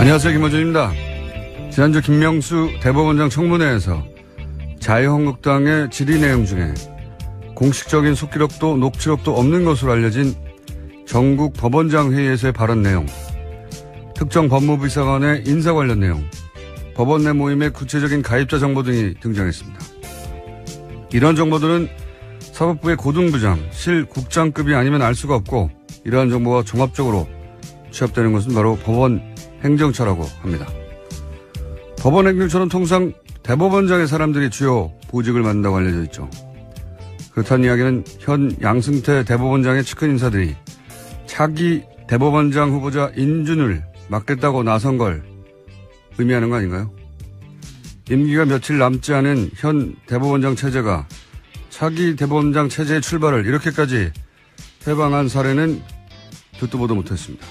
안녕하세요, 김어준입니다. 지난주 김명수 대법원장 청문회에서 자유한국당의 질의 내용 중에 공식적인 속기록도 녹취록도 없는 것으로 알려진 전국 법원장 회의에서의 발언 내용, 특정 법무부 비서관의 인사 관련 내용, 법원 내 모임의 구체적인 가입자 정보 등이 등장했습니다. 이런 정보들은 사법부의 고등부장, 실국장급이 아니면 알 수가 없고, 이러한 정보가 종합적으로 취합되는 것은 바로 법원 행정처라고 합니다. 법원 행정처는 통상 대법원장의 사람들이 주요 보직을 맡는다고 알려져 있죠. 그렇다는 이야기는 현 양승태 대법원장의 측근 인사들이 차기 대법원장 후보자 인준을 맡겠다고 나선 걸 의미하는 거 아닌가요? 임기가 며칠 남지 않은 현 대법원장 체제가 차기 대법원장 체제의 출발을 이렇게까지 해방한 사례는 듣도 보도 못했습니다.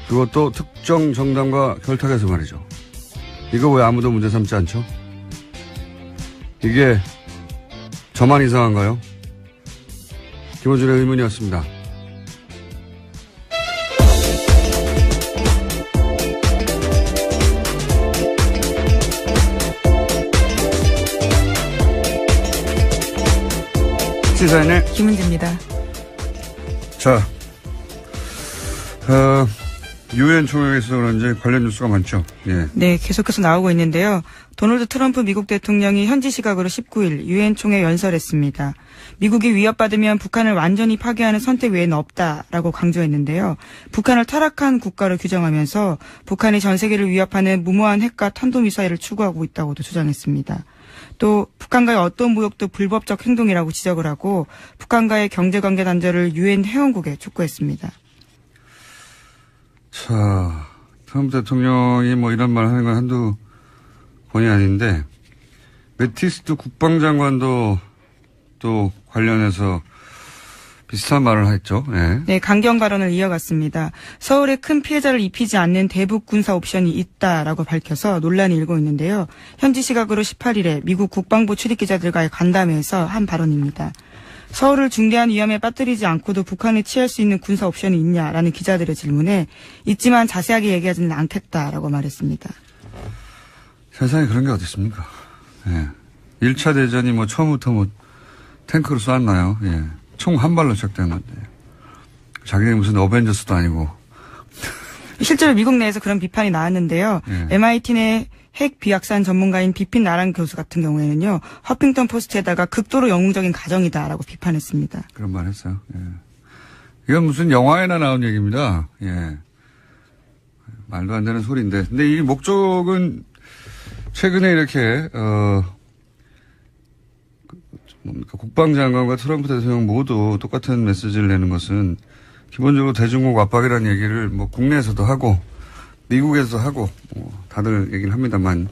그것도 특정 정당과 결탁해서 말이죠. 이거 왜 아무도 문제 삼지 않죠? 이게 저만 이상한가요? 김어준의 의문이었습니다. 시사인의 김은지입니다. 자, 유엔 총회에서 그런지 관련 뉴스가 많죠. 예. 네, 계속해서 나오고 있는데요. 도널드 트럼프 미국 대통령이 현지 시각으로 19일 유엔 총회 연설했습니다. 미국이 위협받으면 북한을 완전히 파괴하는 선택 외에는 없다라고 강조했는데요. 북한을 타락한 국가로 규정하면서 북한이 전 세계를 위협하는 무모한 핵과 탄도미사일을 추구하고 있다고도 주장했습니다. 또 북한과의 어떤 무역도 불법적 행동이라고 지적을 하고 북한과의 경제관계 단절을 유엔 회원국에 촉구했습니다. 자, 트럼프 대통령이 뭐 이런 말 하는 건 한두 번이 아닌데, 매티스 국방장관도 또 관련해서 비슷한 말을 했죠. 네. 네, 강경 발언을 이어갔습니다. 서울에 큰 피해자를 입히지 않는 대북 군사 옵션이 있다라고 밝혀서 논란이 일고 있는데요. 현지 시각으로 18일에 미국 국방부 출입기자들과의 간담회에서 한 발언입니다. 서울을 중대한 위험에 빠뜨리지 않고도 북한에 취할 수 있는 군사 옵션이 있냐라는 기자들의 질문에 있지만 자세하게 얘기하지는 않겠다라고 말했습니다. 세상에 그런 게 어디 있습니까? 예. 1차 대전이 뭐 처음부터 뭐 탱크로 쐈나요? 예. 총 한 발로 시작된 건데. 자기네 무슨 어벤져스도 아니고. 실제로 미국 내에서 그런 비판이 나왔는데요. 예. MIT 내 핵 비확산 전문가인 비핀 나랑 교수 같은 경우에는요. 허핑턴 포스트에다가 극도로 영웅적인 가정이다라고 비판했습니다. 그런 말 했어요. 예. 이건 무슨 영화에나 나온 얘기입니다. 예. 말도 안 되는 소리인데. 근데 이 목적은 최근에 이렇게, 국방장관과 트럼프 대통령 모두 똑같은 메시지를 내는 것은 기본적으로 대중국 압박이라는 얘기를 뭐 국내에서도 하고 미국에서도 하고 다들 얘기를 합니다만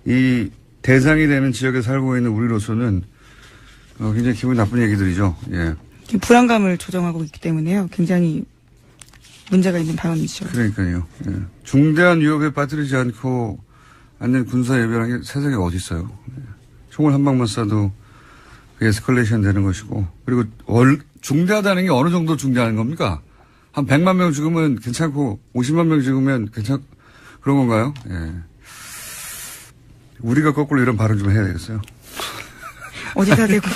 이 대상이 되는 지역에 살고 있는 우리로서는 굉장히 기분이 나쁜 얘기들이죠. 예. 불안감을 조정하고 있기 때문에요. 굉장히 문제가 있는 발언이죠. 그러니까요. 예. 중대한 위협에 빠뜨리지 않는 군사 예비라는 게 세상에 어디 있어요. 예. 총을 한 방만 쏴도 에스컬레이션 되는 것이고, 그리고 중대하다는 게 어느 정도 중대한 겁니까? 한 100만 명 죽으면 괜찮고 50만 명 죽으면 그런 건가요? 예. 우리가 거꾸로 이런 발언 좀 해야 되겠어요. 어디다 대고.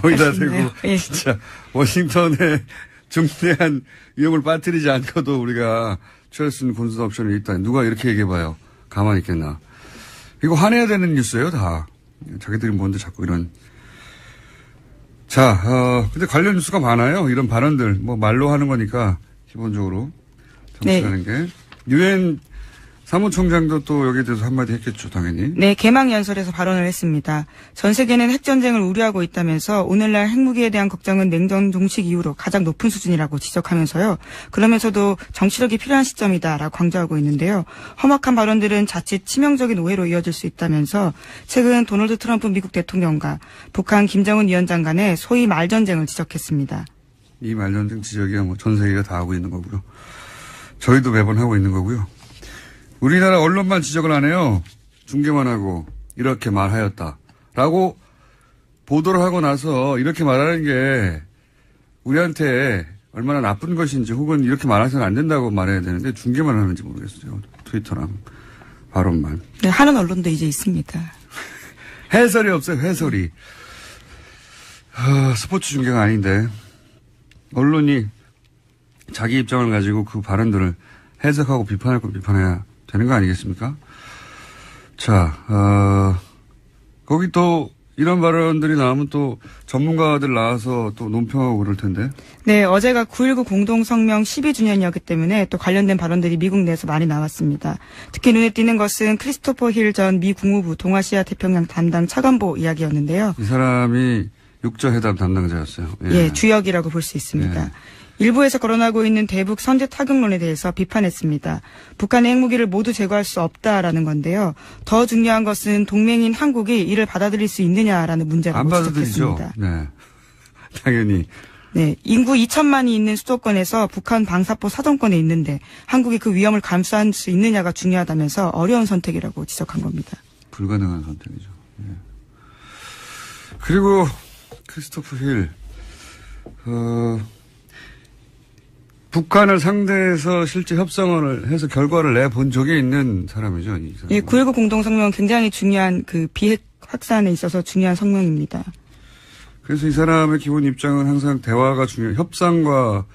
어디다 대고. 예. 진짜 워싱턴에 중대한 위험을 빠뜨리지 않고도 우리가 취할 수 있는 군사 옵션이 있다. 누가 이렇게 얘기해봐요. 가만히 있겠나. 이거 화내야 되는 뉴스예요, 다. 자기들이 뭔데 자꾸 이런. 자, 근데 관련 뉴스가 많아요. 이런 발언들. 뭐 말로 하는 거니까 기본적으로 정치하는 게. 유엔 사무총장도 또 여기에 대해서 한마디 했겠죠, 당연히. 네, 개막 연설에서 발언을 했습니다. 전 세계는 핵전쟁을 우려하고 있다면서 오늘날 핵무기에 대한 걱정은 냉전 종식 이후로 가장 높은 수준이라고 지적하면서요. 그러면서도 정치력이 필요한 시점이다라고 강조하고 있는데요. 험악한 발언들은 자칫 치명적인 오해로 이어질 수 있다면서 최근 도널드 트럼프 미국 대통령과 북한 김정은 위원장 간의 소위 말전쟁을 지적했습니다. 이 말전쟁 지적이야 뭐 전 세계가 다 하고 있는 거고요. 저희도 매번 하고 있는 거고요. 우리나라 언론만 지적을 안 해요. 중계만 하고 이렇게 말하였다라고 보도를 하고 나서 이렇게 말하는 게 우리한테 얼마나 나쁜 것인지 혹은 이렇게 말해서는 안 된다고 말해야 되는데 중계만 하는지 모르겠어요. 트위터랑 발언만. 네, 하는 언론도 이제 있습니다. 해설이 없어요. 해설이. 스포츠 중계가 아닌데 언론이 자기 입장을 가지고 그 발언들을 해석하고 비판할 건 비판해야 되는 거 아니겠습니까? 자, 거기 또 이런 발언들이 나오면 또 전문가들 나와서 또 논평하고 그럴 텐데. 네, 어제가 9.19 공동성명 12주년이었기 때문에 또 관련된 발언들이 미국 내에서 많이 나왔습니다. 특히 눈에 띄는 것은 크리스토퍼 힐 전 미 국무부 동아시아 태평양 담당 차관보 이야기였는데요. 이 사람이 육자회담 담당자였어요. 예, 주역이라고 볼 수 있습니다. 예. 일부에서 거론하고 있는 대북 선제 타격론에 대해서 비판했습니다. 북한의 핵무기를 모두 제거할 수 없다라는 건데요. 더 중요한 것은 동맹인 한국이 이를 받아들일 수 있느냐라는 문제라고 지적했습니다. 네, 당연히. 네, 인구 2천만이 있는 수도권에서 북한 방사포 사정권에 있는데 한국이 그 위험을 감수할 수 있느냐가 중요하다면서 어려운 선택이라고 지적한 겁니다. 불가능한 선택이죠. 예. 그리고 크리스토프 힐, 북한을 상대해서 실제 협상을 해서 결과를 내본 적이 있는 사람이죠. 이 사람은. 예, 9.19 공동성명은 굉장히 중요한 그 비핵 확산에 있어서 중요한 성명입니다. 그래서 이 사람의 기본 입장은 항상 대화가 협상과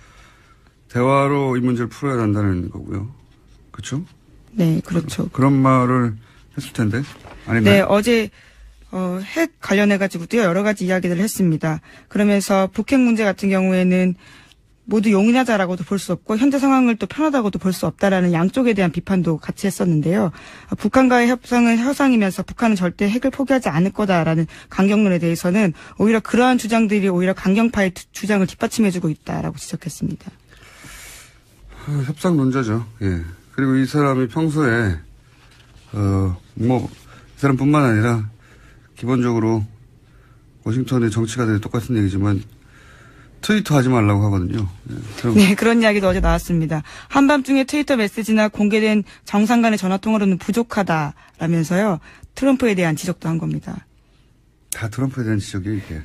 대화로 이 문제를 풀어야 한다는 거고요. 그렇죠? 네, 그렇죠. 그런 말을 했을 텐데. 아닌가요? 네, 어제 핵 관련해가지고도 여러 가지 이야기들을 했습니다. 그러면서 북핵 문제 같은 경우에는 모두 용인하자라고도 볼 수 없고 현재 상황을 또 편하다고도 볼 수 없다라는 양쪽에 대한 비판도 같이 했었는데요. 북한과의 협상은 협상이면서 북한은 절대 핵을 포기하지 않을 거다라는 강경론에 대해서는 오히려 그러한 주장들이 오히려 강경파의 주장을 뒷받침해주고 있다라고 지적했습니다. 협상론자죠. 예. 그리고 이 사람이 평소에 이 사람뿐만 아니라 기본적으로 워싱턴의 정치가들이 똑같은 얘기지만 트위터 하지 말라고 하거든요. 네, 그런 이야기도 어제 나왔습니다. 한밤중에 트위터 메시지나 공개된 정상 간의 전화통화로는 부족하다라면서요. 트럼프에 대한 지적도 한 겁니다. 다 트럼프에 대한 지적이에요, 이게.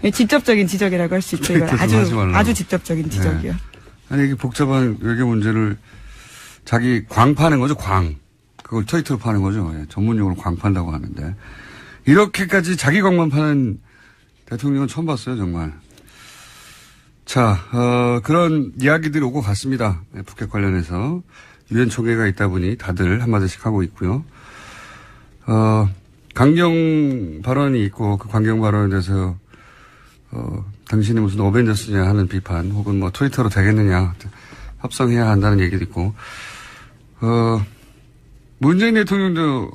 네, 직접적인 지적이라고 할 수 있죠. 이건 아주 직접적인 지적이요. 네. 아니, 이게 복잡한 외교 문제를 자기 광 파는 거죠, 광. 그걸 트위터로 파는 거죠. 예, 전문용어로 광 판다고 하는데. 이렇게까지 자기 광만 파는 대통령은 처음 봤어요, 정말. 자, 그런 이야기들이 오고 갔습니다. 북핵 관련해서. 유엔 총회가 있다 보니 다들 한마디씩 하고 있고요. 강경 발언이 있고 그 강경 발언에 대해서, 당신이 무슨 어벤져스냐 하는 비판 혹은 뭐 트위터로 되겠느냐. 합성해야 한다는 얘기도 있고. 문재인 대통령도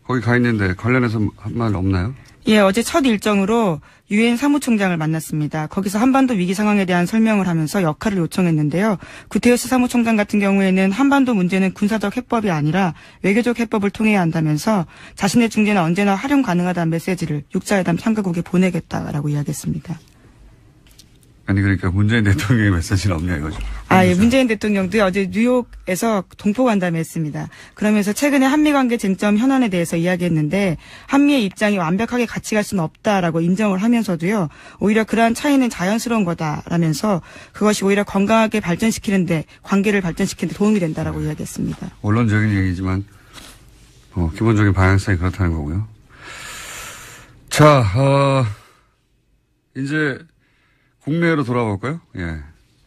거기 가 있는데 관련해서 한 말 없나요? 예, 어제 첫 일정으로 유엔 사무총장을 만났습니다. 거기서 한반도 위기 상황에 대한 설명을 하면서 역할을 요청했는데요. 구테르스 사무총장 같은 경우에는 한반도 문제는 군사적 해법이 아니라 외교적 해법을 통해야 한다면서 자신의 중재는 언제나 활용 가능하다는 메시지를 육자회담 참가국에 보내겠다라고 이야기했습니다. 아니 그러니까 문재인 대통령의 메시지는 없냐 이거죠. 예, 문재인 대통령도 어제 뉴욕에서 동포간담회 했습니다. 그러면서 최근에 한미관계 쟁점 현안에 대해서 이야기했는데 한미의 입장이 완벽하게 같이 갈 수는 없다라고 인정을 하면서도요. 오히려 그러한 차이는 자연스러운 거다라면서 그것이 오히려 건강하게 발전시키는데 관계를 발전시키는 데 도움이 된다라고 이야기했습니다. 원론적인 얘기지만 기본적인 방향성이 그렇다는 거고요. 자, 이제 국내로 돌아볼까요? 예.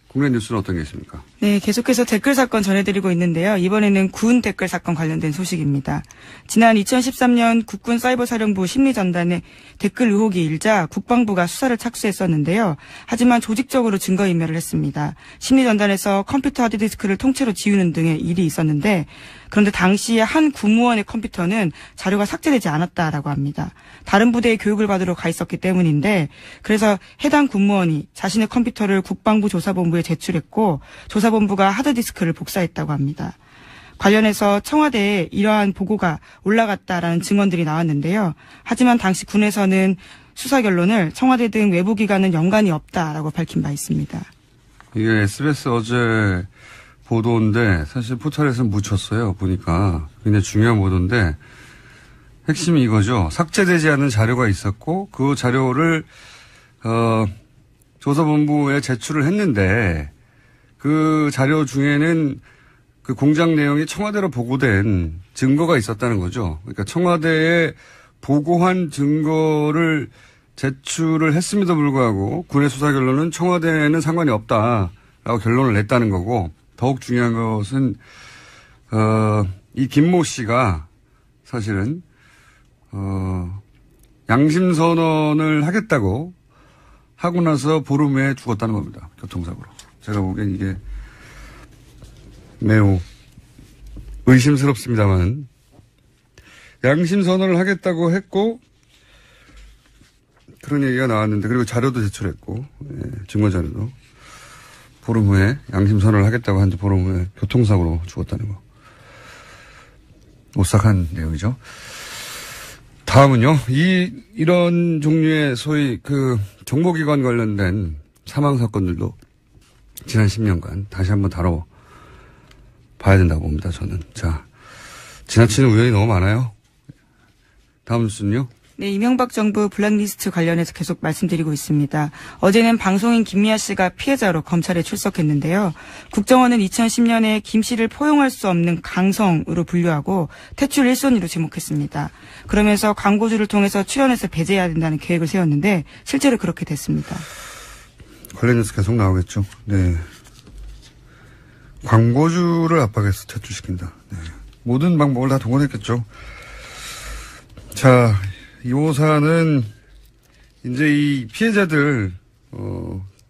국내 뉴스는 어떤 게 있습니까? 네, 계속해서 댓글 사건 전해드리고 있는데요. 이번에는 군 댓글 사건 관련된 소식입니다. 지난 2013년 국군 사이버사령부 심리전단에 댓글 의혹이 일자 국방부가 수사를 착수했었는데요. 하지만 조직적으로 증거인멸을 했습니다. 심리전단에서 컴퓨터 하드디스크를 통째로 지우는 등의 일이 있었는데 그런데 당시에 한 군무원의 컴퓨터는 자료가 삭제되지 않았다라고 합니다. 다른 부대의 교육을 받으러 가 있었기 때문인데 그래서 해당 군무원이 자신의 컴퓨터를 국방부 조사본부에 제출했고 조사본부가 하드디스크를 복사했다고 합니다. 관련해서 청와대에 이러한 보고가 올라갔다라는 증언들이 나왔는데요. 하지만 당시 군에서는 수사 결론을 청와대 등 외부기관은 연관이 없다라고 밝힌 바 있습니다. 이게 SBS 어제 보도인데 사실 포털에서는 묻혔어요. 보니까 굉장히 중요한 보도인데 핵심이 이거죠. 삭제되지 않은 자료가 있었고 그 자료를 조사본부에 제출을 했는데 그 자료 중에는 그 공작 내용이 청와대로 보고된 증거가 있었다는 거죠. 그러니까 청와대에 보고한 증거를 제출을 했음에도 불구하고 군의 수사 결론은 청와대에는 상관이 없다라고 결론을 냈다는 거고, 더욱 중요한 것은 이 김모 씨가 사실은 양심 선언을 하겠다고 하고 나서 보름 후에 죽었다는 겁니다. 교통사고로. 제가 보기엔 이게 매우 의심스럽습니다만, 양심 선언을 하겠다고 했고 그런 얘기가 나왔는데, 그리고 자료도 제출했고, 증거 자료도. 보름 후에 양심 선언을 하겠다고 한 지 보름 후에 교통사고로 죽었다는 거. 오싹한 내용이죠. 다음은요. 이런 종류의 소위 그 정보기관 관련된 사망 사건들도 지난 10년간 다시 한번 다뤄봐야 된다고 봅니다. 저는. 자, 지나치는 우연이 너무 많아요. 다음 뉴스는요. 네, 이명박 정부 블랙리스트 관련해서 계속 말씀드리고 있습니다. 어제는 방송인 김미아 씨가 피해자로 검찰에 출석했는데요. 국정원은 2010년에 김 씨를 포용할 수 없는 강성으로 분류하고 퇴출 1순위로 지목했습니다. 그러면서 광고주를 통해서 출연해서 배제해야 된다는 계획을 세웠는데 실제로 그렇게 됐습니다. 관련 뉴스 계속 나오겠죠. 네. 광고주를 압박해서 퇴출시킨다. 네. 모든 방법을 다 동원했겠죠. 자, 이 사안은 이제 이 피해자들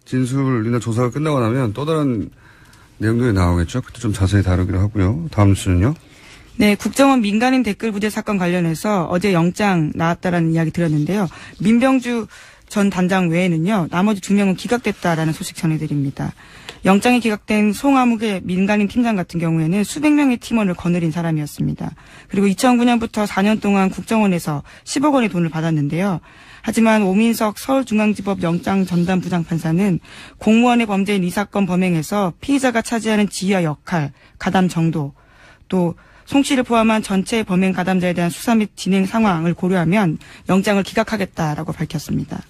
진술이나 조사가 끝나고 나면 또 다른 내용들이 나오겠죠. 그때 좀 자세히 다루기로 하고요. 다음 뉴스는요. 네, 국정원 민간인 댓글 부재 사건 관련해서 어제 영장 나왔다라는 이야기 들었는데요. 민병주 전 단장 외에는요, 나머지 2명은 기각됐다라는 소식 전해드립니다. 영장이 기각된 송아묵의 민간인 팀장 같은 경우에는 수백 명의 팀원을 거느린 사람이었습니다. 그리고 2009년부터 4년 동안 국정원에서 10억 원의 돈을 받았는데요. 하지만 오민석 서울중앙지법 영장 전담 부장판사는 공무원의 범죄인 이 사건 범행에서 피의자가 차지하는 지위와 역할, 가담 정도, 또 송 씨를 포함한 전체 범행 가담자에 대한 수사 및 진행 상황을 고려하면 영장을 기각하겠다라고 밝혔습니다.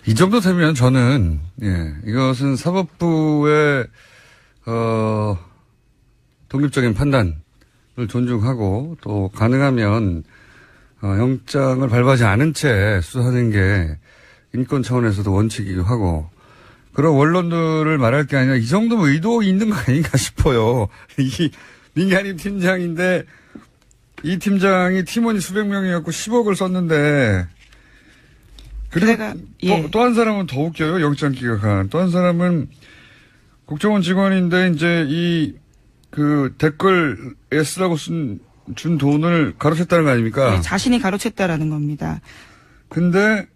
이 정도 되면 저는, 이것은 사법부의, 독립적인 판단을 존중하고 또 가능하면, 영장을 발부하지 않은 채 수사하는 게 인권 차원에서도 원칙이기도 하고, 그런 원론들을 말할 게 아니라 이 정도면 의도 있는 거 아닌가 싶어요. 이 민간인 팀장인데, 이 팀장이 팀원이 수백 명이었고 10억을 썼는데, 그리고 또 한 사람은 더 웃겨요. 영장 기각한. 또 한 사람은 국정원 직원인데 이제 그 댓글에 쓰라고 준 돈을 가로챘다는 거 아닙니까? 네, 자신이 가로챘다라는 겁니다. 근데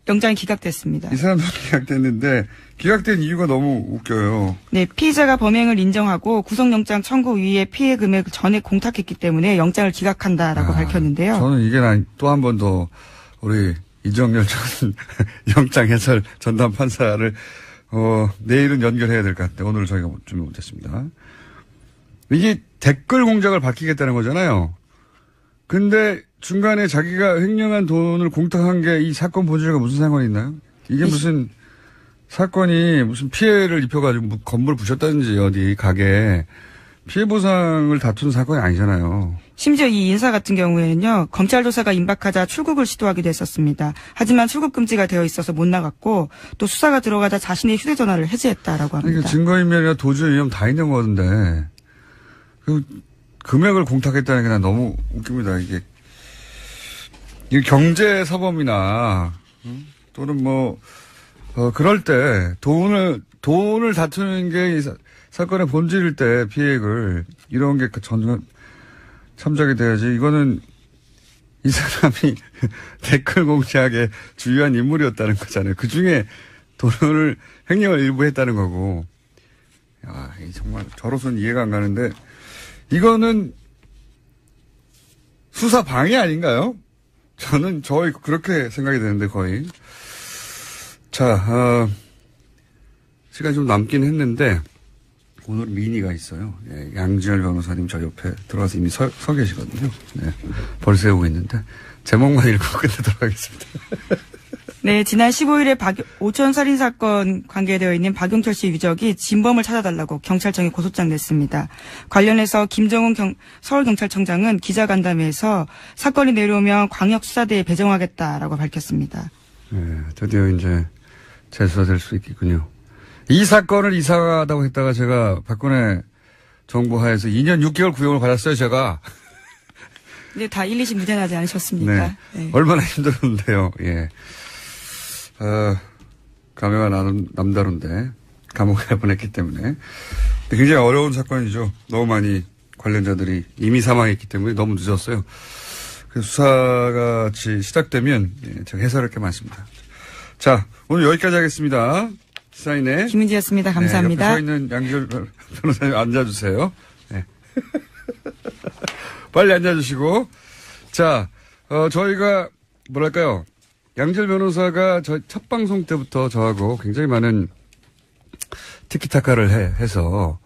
영장이 기각됐습니다. 이 사람도 기각됐는데 기각된 이유가 너무 웃겨요. 네, 피의자가 범행을 인정하고 구속영장 청구 위에 피해 금액을 전액 공탁했기 때문에 영장을 기각한다라고 밝혔는데요. 저는 이게 또 한 번 더 우리 이정열 전 영장 해설 전담 판사를 내일은 연결해야 될 것 같아요. 오늘 저희가 준비 못했습니다. 이게 댓글 공작을 밝히겠다는 거잖아요. 근데 중간에 자기가 횡령한 돈을 공탁한 게 이 사건 본질과 무슨 상관이 있나요? 이게 무슨 사건이 무슨 피해를 입혀가지고 건물 부셨다든지 어디 가게 피해 보상을 다투는 사건이 아니잖아요. 심지어 이 인사 같은 경우에는요, 검찰 조사가 임박하자 출국을 시도하기도 했었습니다. 하지만 출국 금지가 되어 있어서 못 나갔고, 또 수사가 들어가자 자신의 휴대전화를 해지했다라고 합니다. 그러니까 증거인멸이나 도주 위험 다 있는 거던데, 그 금액을 공탁했다는 게 난 너무 웃깁니다. 이게 경제 사범이나 또는 그럴 때 돈을 다투는 게 사건의 본질일 때 피해액을 이런 게 참작이 돼야지. 이거는 이 사람이 댓글 공작에 주요한 인물이었다는 거잖아요. 그 중에 돈을 횡령을 일부 했다는 거고. 야, 정말 저로서는 이해가 안 가는데 이거는 수사 방해 아닌가요? 저는 그렇게 생각이 되는데 거의. 자, 시간이 좀 남긴 했는데 오늘 미니가 있어요. 예, 양지열 변호사님 저 옆에 들어가서 이미 서 계시거든요. 네, 벌써 오고 있는데 제목만 읽고 끝내도록 하겠습니다. 네, 지난 15일에 오천 살인 사건 관계되어 있는 박용철 씨 유족이 진범을 찾아달라고 경찰청에 고소장 냈습니다. 관련해서 김정은 서울경찰청장은 기자간담회에서 사건이 내려오면 광역수사대에 배정하겠다라고 밝혔습니다. 네, 드디어 이제 재수사될 수 있겠군요. 이 사건을 이상하다고 했다가 제가 박근혜 정부 하에서 2년 6개월 구형을 받았어요, 제가. 네, 다 1, 2심 무죄 나지 않으셨습니까? 네. 네. 얼마나 힘들었는데요, 예. 감회가 남다른데, 감옥에 보냈기 때문에. 굉장히 어려운 사건이죠. 너무 많이 관련자들이 이미 사망했기 때문에 너무 늦었어요. 그래서 수사가 같이 시작되면, 예, 제가 해설할 게 많습니다. 자, 오늘 여기까지 하겠습니다. 시사인의 김은지였습니다. 감사합니다. 네, 옆에 서 있는 양지열 변호사님 앉아주세요. 네. 빨리 앉아주시고. 자, 저희가 뭐랄까요. 양지열 변호사가 저희 첫 방송 때부터 저하고 굉장히 많은 티키타카를 해서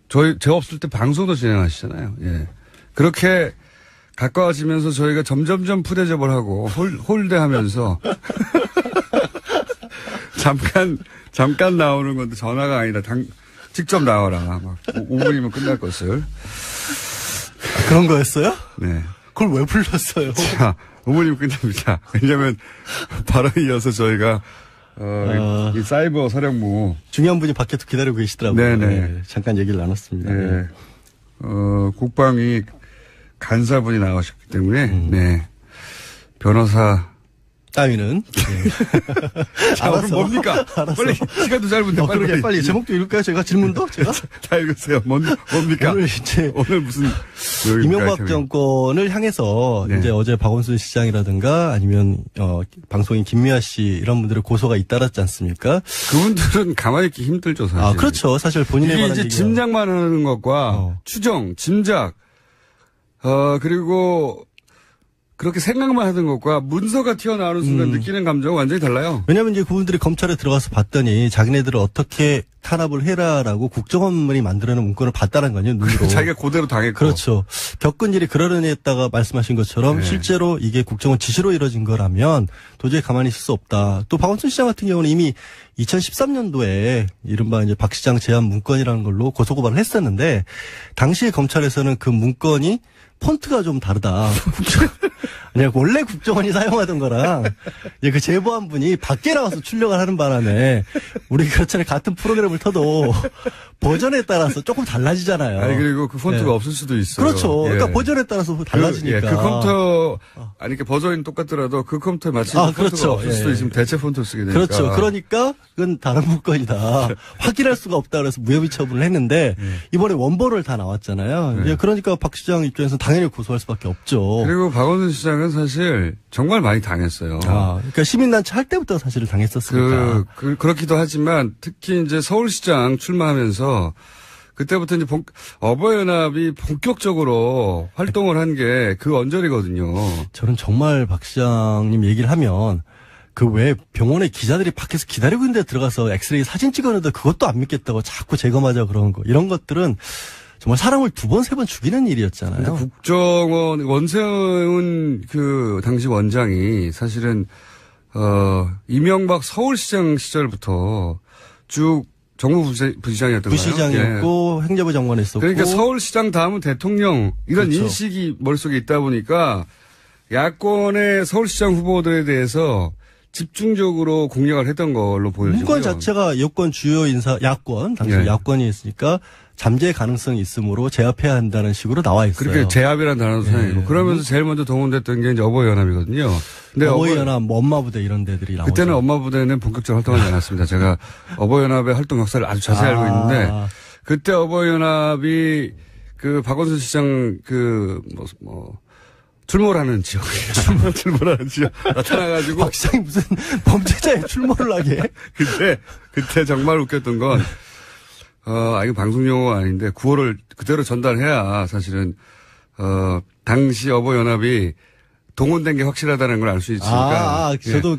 제가 없을 때 방송도 진행하시잖아요. 예. 그렇게 가까워지면서 저희가 점점점 푸대접을 하고 홀대하면서 잠깐 나오는 건데 전화가 아니라 직접 나와라. 막 5분이면 끝날 것을. 그런 거였어요? 네. 그걸 왜 불렀어요? 자, 5분이면 끝납니다. 왜냐면 바로 이어서 저희가 이 사이버 사령부 중요한 분이 밖에서 기다리고 계시더라고요. 네네. 네, 잠깐 얘기를 나눴습니다. 네. 국방위 간사분이 나오셨기 때문에 네. 변호사 따위는. 자, 오늘 뭡니까? 알았어. 빨리, 시간도 짧은데 빨리. 빨리 제목도 읽을까요? 제가 질문도? 제가? 다 읽으세요. 뭡니까? 오늘 무슨. 이명박 정권을 향해서 네. 이제 어제 박원순 시장이라든가 아니면, 방송인 김미아 씨 이런 분들의 고소가 잇따랐지 않습니까? 그분들은 가만히 있기 힘들죠, 사실. 아, 그렇죠. 사실 본인에 관한 이게 이제 짐작만 하는 것과 추정, 짐작, 그리고 그렇게 생각만 하던 것과 문서가 튀어나오는 순간 느끼는 감정은 완전히 달라요. 왜냐하면 이제 그분들이 검찰에 들어가서 봤더니 자기네들을 어떻게 탄압을 해라라고 국정원문이 만들어낸 문건을 봤다는 거죠, 눈으로. 자기가 그대로 당했고. 그렇죠. 겪은 일이 그러려니 했다가 말씀하신 것처럼 네. 실제로 이게 국정원 지시로 이뤄진 거라면 도저히 가만히 있을 수 없다. 또 박원순 시장 같은 경우는 이미 2013년도에 이른바 이제 박 시장 제안 문건이라는 걸로 고소고발을 했었는데 당시에 검찰에서는 그 문건이 폰트가 좀 다르다. 아니, 원래 국정원이 사용하던 거랑, 이제 그 제보한 분이 밖에 나와서 출력을 하는 바람에, 우리 그렇잖아요. 같은 프로그램을 터도 버전에 따라서 조금 달라지잖아요. 아니, 그리고 그 폰트가 네. 없을 수도 있어요. 그렇죠. 예. 그러니까 버전에 따라서 달라지니까. 그 컴퓨터, 아니, 그 버전이 똑같더라도 그 컴퓨터에 맞춘 폰트가 그렇죠. 없을 수도 있으면 대체 폰트를 쓰게 되니까. 그렇죠. 그러니까 그건 다른 문건이다. 확인할 수가 없다 그래서 무혐의 처분을 했는데 이번에 원본을 다 나왔잖아요. 네. 그러니까 박 시장 입장에서는 당연히 고소할 수밖에 없죠. 그리고 박원순 시장은 사실 정말 많이 당했어요. 그러니까 시민단체 할 때부터 사실은 당했었으니까. 그렇기도 하지만 특히 이제 서울시장 출마하면서 그때부터 이제 어버이연합이 본격적으로 활동을 한 게 그 언저리거든요. 저는 정말 박 시장님 얘기를 하면 그 왜 병원에 기자들이 밖에서 기다리고 있는데 들어가서 엑스레이 사진 찍었는데 그것도 안 믿겠다고 자꾸 재검하자 그러는 거. 이런 것들은 정말 사람을 2번, 3번 죽이는 일이었잖아요. 국정원, 원세훈 그 당시 원장이 사실은, 이명박 서울시장 시절부터 쭉 정무 부시장이었던 거예요. 부시장이었고 예. 행정부 장관 했었고. 그러니까 서울시장 다음은 대통령 이런 그렇죠. 인식이 머릿속에 있다 보니까 야권의 서울시장 후보들에 대해서 집중적으로 공략을 했던 걸로 보여지고요. 문건 자체가 여권 주요 인사 야권 당시 예. 야권이 있으니까 잠재 가능성이 있음으로 제압해야 한다는 식으로 나와 있어요. 그렇게 제압이라는 단어도 사용이고 예. 그러면서 제일 먼저 동원됐던 게 이제 어버이연합이거든요. 근데 어버이연합, 엄마부대 이런 데들이 나오죠. 그때는 엄마부대는 본격적으로 활동하지 않았습니다. 제가 어버이연합의 활동 역사를 아주 자세히 알고 있는데 그때 어버이연합이 그 박원순 시장 출몰하는 지역이에요. 출몰하는 지역 나타나가지고 박 시장이 무슨 범죄자에 출몰을 하게. 그때 정말 웃겼던 건 이거 방송 용어가 아닌데 구호를 그대로 전달해야 사실은 당시 어버이연합이 동원된 게 확실하다는 걸 알 수 있으니까. 저도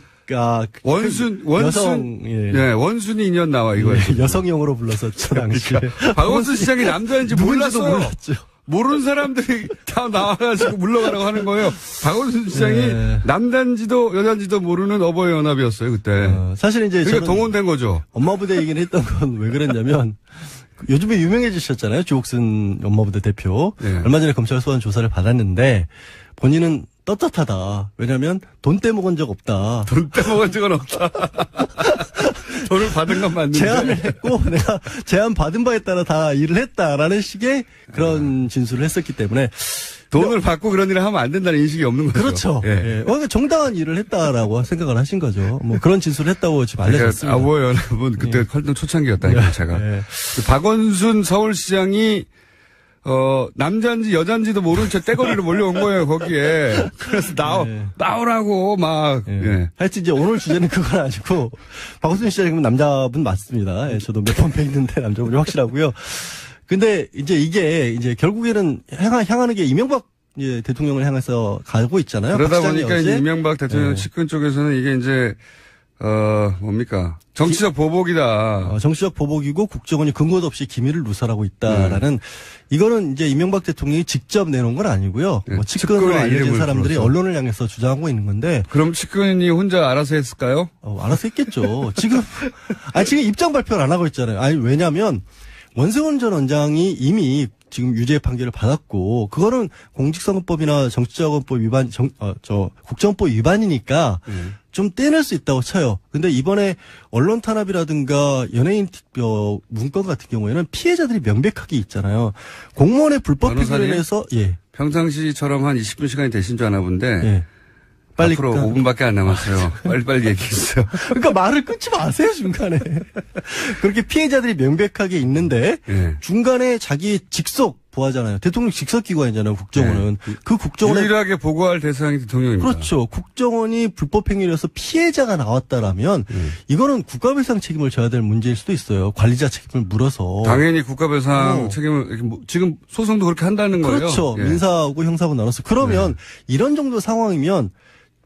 원순이 인연 나와 이거예요. 여성용으로 불렀었죠 당시에. 박원순 시장이 남자인지 몰랐어요. 몰랐죠. 모르는 사람들이 다 나와가지고 물러가라고 하는 거예요. 박원순 시장이 네. 남단지도 여단지도 모르는 어버이 연합이었어요 그때. 사실 이제 그러니까 동원된 거죠. 엄마부대 얘기를 했던 건 왜 그랬냐면 요즘에 유명해지셨잖아요. 주옥순 엄마부대 대표. 네. 얼마 전에 검찰 소환 조사를 받았는데 본인은 떳떳하다. 왜냐하면 돈 떼먹은 적 없다. 돈 떼먹은 적은 없다. 돈을 받은 건 맞는데. 제안을 했고 내가 제안 받은 바에 따라 다 일을 했다라는 식의 그런 진술을 했었기 때문에 돈을 받고 그런 일을 하면 안 된다는 인식이 없는 거죠. 그렇죠. 예. 예. 그러니까 정당한 일을 했다라고 생각을 하신 거죠. 뭐 그런 진술을 했다고 지금 알려졌습니다. 아버의 연합은 그때 활동 초창기였다니까요, 제가. 예. 박원순 서울시장이 남자인지 여자인지도 모른 채 떼거리로 몰려온 거예요, 거기에. 그래서 나오라고 막. 예. 예. 하여튼 이제 오늘 주제는 그건 아니고 박원순 시장은 남자분 맞습니다. 예, 저도 몇 번 뵀는데 남자분이 확실하고요. 근데 이게 이제 결국에는 향하는 게 이명박 대통령을 향해서 가고 있잖아요. 그러다 보니까 이제 이명박 대통령 예. 측근 쪽에서는 이게 이제 뭡니까? 정치적 보복이다. 정치적 보복이고 국정원이 근거도 없이 기밀을 누설하고 있다라는 이거는 이제 이명박 대통령이 직접 내놓은 건 아니고요. 네, 뭐 측근으로 측근의 알려진 이름을 사람들이 불러서. 언론을 향해서 주장하고 있는 건데 그럼 측근이 혼자 알아서 했을까요? 알아서 했겠죠. 지금 입장 발표를 안 하고 있잖아요. 아니 왜냐하면 원세훈 전 원장이 이미 지금 유죄 판결을 받았고 그거는 공직선거법이나 정치자금법 위반 국정법 위반이니까 좀 떼낼 수 있다고 쳐요. 근데 이번에 언론 탄압이라든가 연예인 문건 같은 경우에는 피해자들이 명백하게 있잖아요. 공무원의 불법 변호사님? 피고인에서 평상시처럼 한 20분 시간이 되신 줄 아나 본데. 예. 빨리 앞으로 5분밖에 안 남았어요. 빨리빨리 얘기했어요. 그러니까 말을 끊지 마세요 중간에. 그렇게 피해자들이 명백하게 있는데 예. 중간에 자기 직속 보하잖아요. 대통령 직속 기관이잖아요. 국정원은. 네. 그 국정원에 유일하게 보고할 대상이 대통령입니다. 그렇죠. 국정원이 불법 행위를 해서 피해자가 나왔다라면 이거는 국가배상 책임을 져야 될 문제일 수도 있어요. 관리자 책임을 물어서. 당연히 국가배상 책임을 이렇게 지금 소송도 그렇게 한다는 거예요. 그렇죠. 예. 민사하고 형사하고 나눠서. 그러면 이런 정도 상황이면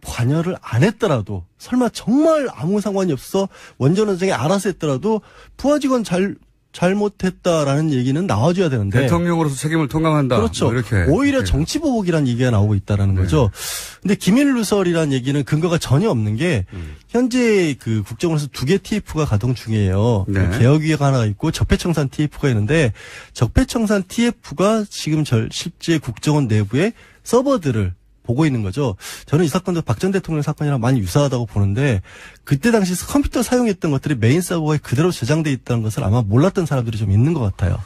관여를 안 했더라도 설마 정말 아무 상관이 없어 원전 원장이 알아서 했더라도 부하 직원 잘못했다라는 얘기는 나와줘야 되는데 대통령으로서 책임을 통감한다. 그렇죠. 뭐 이렇게 오히려 정치보복이라는 얘기가 나오고 있다라는 거죠. 근데 기밀 누설이라는 얘기는 근거가 전혀 없는 게 현재 그 국정원에서 2개 TF가 가동 중이에요. 네. 개혁위가 하나 있고 적폐청산 TF가 있는데 적폐청산 TF가 지금 실제 국정원 내부의 서버들을 보고 있는 거죠. 저는 이 사건도 박 전 대통령 사건이랑 많이 유사하다고 보는데 그때 당시 컴퓨터 사용했던 것들이 메인 서버에 그대로 저장돼 있다는 것을 아마 몰랐던 사람들이 좀 있는 것 같아요.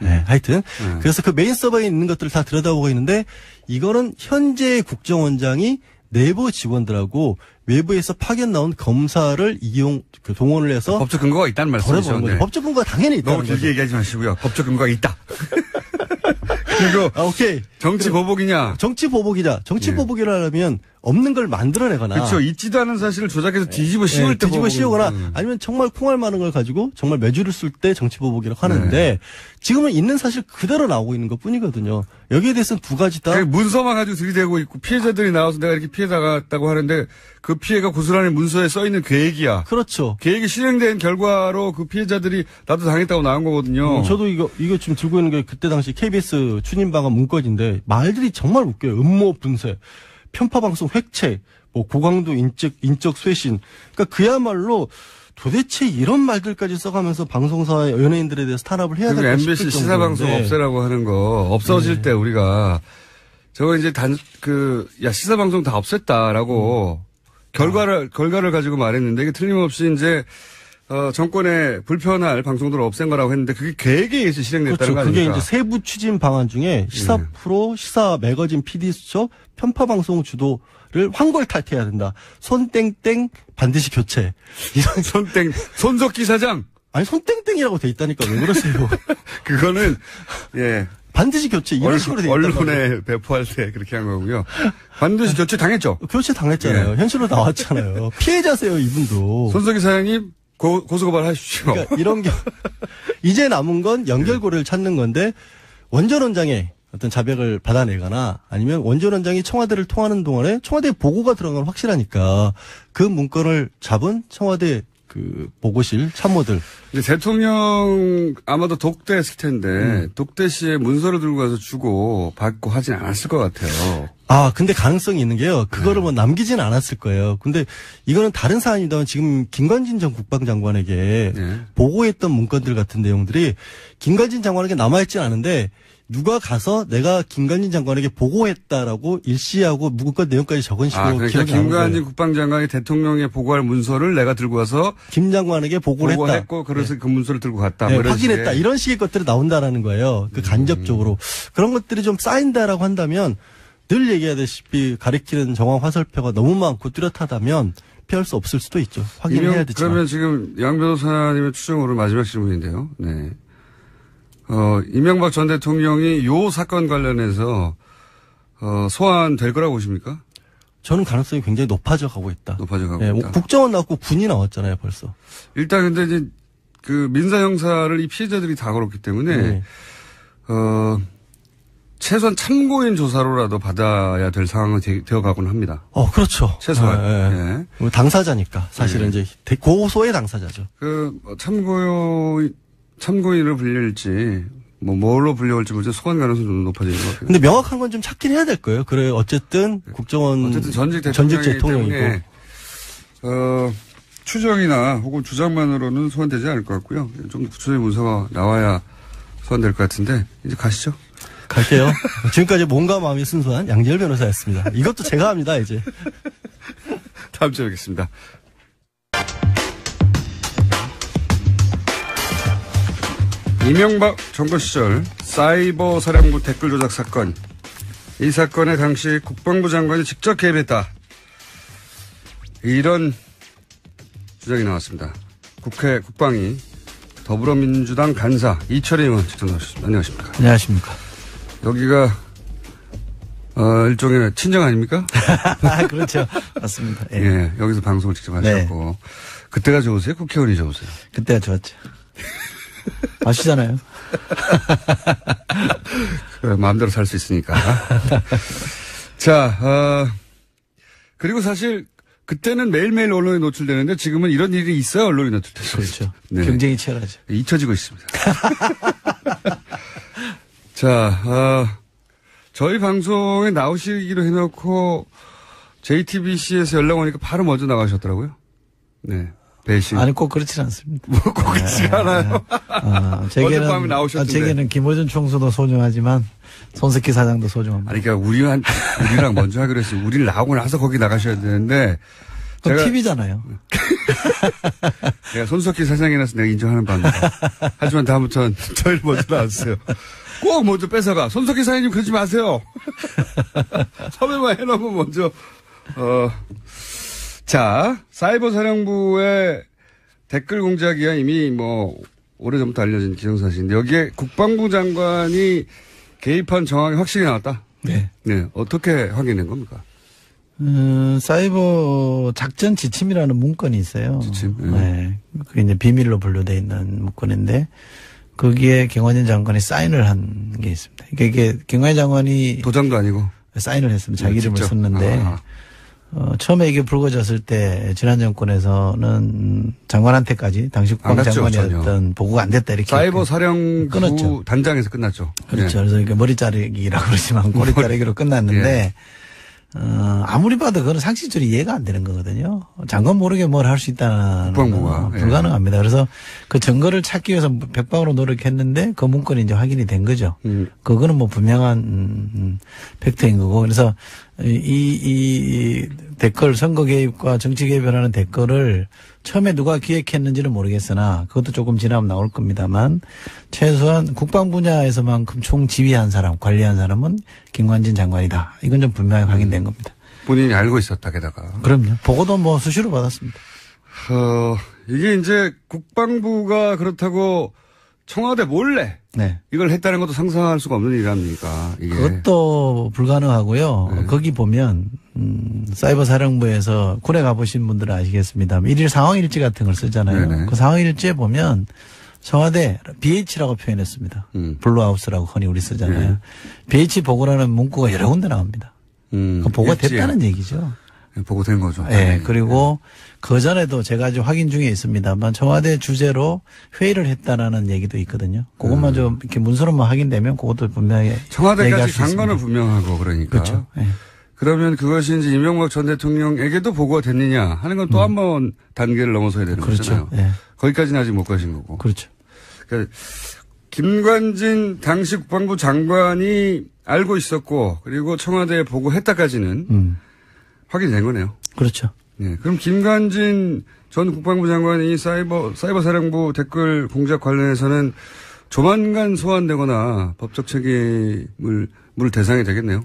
네, 하여튼 그래서 그 메인 서버에 있는 것들을 다 들여다보고 있는데 이거는 현재 국정원장이 내부 직원들하고 외부에서 파견 나온 검사를 동원을 해서 법적 근거가 있다는 말씀이죠. 거죠. 법적 근거가 당연히 있다는 너무 거죠. 길게 얘기하지 마시고요. 법적 근거가 있다. 그리고 오케이. 정치 보복이냐? 정치 보복이다. 정치 보복이라면 없는 걸 만들어내거나. 그렇죠. 있지도 않은 사실을 조작해서 뒤집어 씌울 때 뒤집어 씌우거나 아니면 정말 콩알 많은 걸 가지고 정말 매주를 쓸 때 정치 보복이라고 하는데 지금은 있는 사실 그대로 나오고 있는 것 뿐이거든요. 여기에 대해서는 두 가지 다. 문서만 가지고 들이대고 있고 피해자들이 나와서 내가 이렇게 피해자갔다고 하는데 그 피해가 고스란히 문서에 써 있는 계획이야. 그렇죠. 계획이 실행된 결과로 그 피해자들이 나도 당했다고 나온 거거든요. 저도 이거 지금 들고 있는 게 그때 당시 KBS 추진방안 문건인데 말들이 정말 웃겨요. 음모 분쇄, 편파방송 획책, 뭐 고강도 인적 쇄신. 그러니까 그야말로 도대체 이런 말들까지 써가면서 방송사 연예인들에 대해서 탄압을 해야 될까 싶을 MBC 시사방송 없애라고 하는 거 없어질 때 우리가 저거 이제 시사방송 다 없앴다라고 결과를 가지고 말했는데 이게 틀림없이 이제 정권에 불편할 방송들을 없앤 거라고 했는데 그게 계획에 의해서 실행됐다는 그렇죠. 거 아닙니까? 그게 이제 세부 추진 방안 중에 시사 프로, 시사 매거진 PD 수첩, 편파 방송 주도를 황골 탈퇴해야 된다. 손땡땡 반드시 교체. 이런 손석기 사장. 아니 손땡땡이라고 돼 있다니까 왜 그러세요? 그거는 반드시 교체 이런 식으로 돼 있다. 언론에 배포할 때 그렇게 한 거고요. 반드시 교체 당했죠. 교체 당했잖아요. 현실로 나왔잖아요. 피해자세요 이분도. 손석기 사장님 고소고발 하십시오. 그러니까 이런 게 이제 남은 건 연결고리를 찾는 건데 원전 원장의 어떤 자백을 받아내거나 아니면 원전 원장이 청와대를 통하는 동안에 청와대 보고가 들어간 건 확실하니까 그 문건을 잡은 청와대 그 보고실 참모들. 근데 대통령 아마도 독대했을 텐데 독대 시에 문서를 들고 가서 주고 받고 하진 않았을 것 같아요. 아, 근데 가능성이 있는 게요. 그거를 뭐 남기지는 않았을 거예요. 근데 이거는 다른 사안입니다만 지금 김관진 전 국방장관에게 보고했던 문건들 같은 내용들이 김관진 장관에게 남아있지는 않은데 누가 가서 내가 김관진 장관에게 보고했다라고 일시하고 문건 내용까지 적은 식으로 그러니까 김관진 국방장관이 대통령에 보고할 문서를 내가 들고 와서 김 장관에게 보고를 보고했고 그래서 그 문서를 들고 갔다. 네, 확인했다. 이런 식의 것들이 나온다라는 거예요. 그 간접적으로. 그런 것들이 좀 쌓인다라고 한다면 늘 얘기하다시피 가리키는 정황 화살표가 너무 많고 뚜렷하다면 피할 수 없을 수도 있죠. 확인해야 되지만. 그러면 지금 양 변호사님의 추정으로 마지막 질문인데요. 네. 이명박 전 대통령이 요 사건 관련해서 소환될 거라고 보십니까? 저는 가능성이 굉장히 높아져 가고 있다. 높아져 가고 있다. 국정원 나왔고 군이 나왔잖아요, 벌써. 일단 근데 이제 그 민사 형사를 이 피해자들이 다 걸었기 때문에 최소한 참고인 조사로라도 받아야 될 상황이 되어 가곤 합니다. 그렇죠. 최소한. 네. 당사자니까 사실은 이제 고소의 당사자죠. 그 참고인으로 불릴지 뭘로 불려올지 모르지 소환 가능성이 좀 높아지는 것 같아요. 근데 명확한 건 좀 찾긴 해야 될 거예요. 그래 어쨌든 국정원 전직 대통령이고 추정이나 혹은 주장만으로는 소환되지 않을 것 같고요. 좀 구체적인 문서가 나와야 소환될 것 같은데 이제 가시죠. 갈게요. 지금까지 몸과 마음이 순수한 양지열 변호사였습니다. 이것도 제가 합니다, 이제. 다음 주에 뵙겠습니다. 이명박 정부 시절 사이버 사령부 댓글 조작 사건. 이 사건에 당시 국방부 장관이 직접 개입했다. 이런 주장이 나왔습니다. 국회 국방위 더불어민주당 간사 이철희 의원 직접 나오셨습니다. 안녕하십니까. 안녕하십니까. 여기가 일종의 친정 아닙니까? 그렇죠. 맞습니다. 예. 예, 여기서 방송을 직접 하셨고. 네. 그때가 좋으세요? 국회의원이 좋으세요? 그때가 좋았죠. 아시잖아요. 그래, 마음대로 살 수 있으니까. 자, 그리고 사실 그때는 매일매일 언론에 노출되는데 지금은 이런 일이 있어야 언론에 노출되죠. 그렇죠. 네. 경쟁이 치열하죠. 잊혀지고 있습니다. 자, 저희 방송에 나오시기로 해놓고 JTBC에서 연락 오니까 바로 먼저 나가셨더라고요. 네. 배신. 아니, 꼭 그렇진 않습니다. 꼭 그렇지 않아요. 어젯밤에 나오셨는데. 제게는 김어준 총수도 소중하지만 손석희 사장도 소중합니다. 아니, 그러니까 우리랑 먼저 하기로 했어요. 우리를 나오고 나서 거기 나가셔야 되는데. 제가 TV잖아요. 내가 손석희 사장이라서 내가 인정하는 바입니다. 하지만 다음부터는 저희를 먼저 나왔어요. 꼭 먼저 뺏어가. 손석희 사장님 그러지 마세요. 섭외만 해놓으면 먼저, 자, 사이버 사령부의 댓글 공작이야 이미 오래전부터 알려진 기정사실인데 여기에 국방부 장관이 개입한 정황이 확실히 나왔다? 네. 네. 어떻게 확인된 겁니까? 사이버 작전 지침이라는 문건이 있어요. 지침? 네. 그게 이제 비밀로 분류되어 있는 문건인데 거기에 김관진 장관이 사인을 한 게 있습니다. 이게 김관진 장관이 도장도 아니고 사인을 했습니다. 자기 이름을 썼는데 처음에 이게 불거졌을 때 지난 정권에서는 장관한테까지 당시 국방장관이었던 보고가 안 됐다 이렇게 사이버 사령부 끊었죠. 단장에서 끝났죠. 그렇죠. 그래서 이게 머리 자르기라고 그러지만 꼬리 자르기로 끝났는데 예. 아무리 봐도 그건 상식적으로 이해가 안 되는 거거든요. 장관 모르게 뭘 할 수 있다는 국방부가 불가능합니다. 그래서 그 증거를 찾기 위해서 백방으로 노력했는데 그 문건이 이제 확인이 된 거죠. 그거는 분명한 팩트인 거고. 그래서 이 댓글 선거 개입과 정치 개입을 하는 댓글을 처음에 누가 기획했는지는 모르겠으나 그것도 조금 지나면 나올 겁니다만 최소한 국방 분야에서만큼 총지휘한 사람, 관리한 사람은 김관진 장관이다. 이건 좀 분명히 확인된 겁니다. 본인이 알고 있었다, 게다가. 그럼요. 보고도 수시로 받았습니다. 이게 이제 국방부가 그렇다고 청와대 몰래 네. 이걸 했다는 것도 상상할 수가 없는 일 아닙니까? 이게. 그것도 불가능하고요. 네. 거기 보면 사이버 사령부에서 군에 가보신 분들은 아시겠습니다만 일일 상황일지 같은 걸 쓰잖아요. 네네. 그 상황일지에 보면 청와대 BH라고 표현했습니다. 블루하우스라고 흔히 우리 쓰잖아요. BH 보고라는 문구가 여러 군데 나옵니다. 그 보고가 됐다는 얘기죠. 보고된 거죠. 예. 그리고 그 전에도 제가 아직 확인 중에 있습니다만 청와대 주재로 회의를 했다라는 얘기도 있거든요. 그것만 좀 이렇게 문서로만 확인되면 그것도 분명히 청와대까지 간 거는 분명하고 그러니까. 그렇죠. 예. 그러면 그것이 이제 이명박 전 대통령에게도 보고가 됐느냐 하는 건 또 한 번 단계를 넘어서야 되는 그렇죠. 거잖아요. 예. 거기까지는 아직 못 가신 거고. 그렇죠. 그러니까 김관진 당시 국방부 장관이 알고 있었고 그리고 청와대에 보고했다까지는 확인된 거네요. 그렇죠. 네. 그럼 김관진 전 국방부 장관이 사이버 사령부 댓글 공작 관련해서는 조만간 소환되거나 법적 책임을 물 대상이 되겠네요.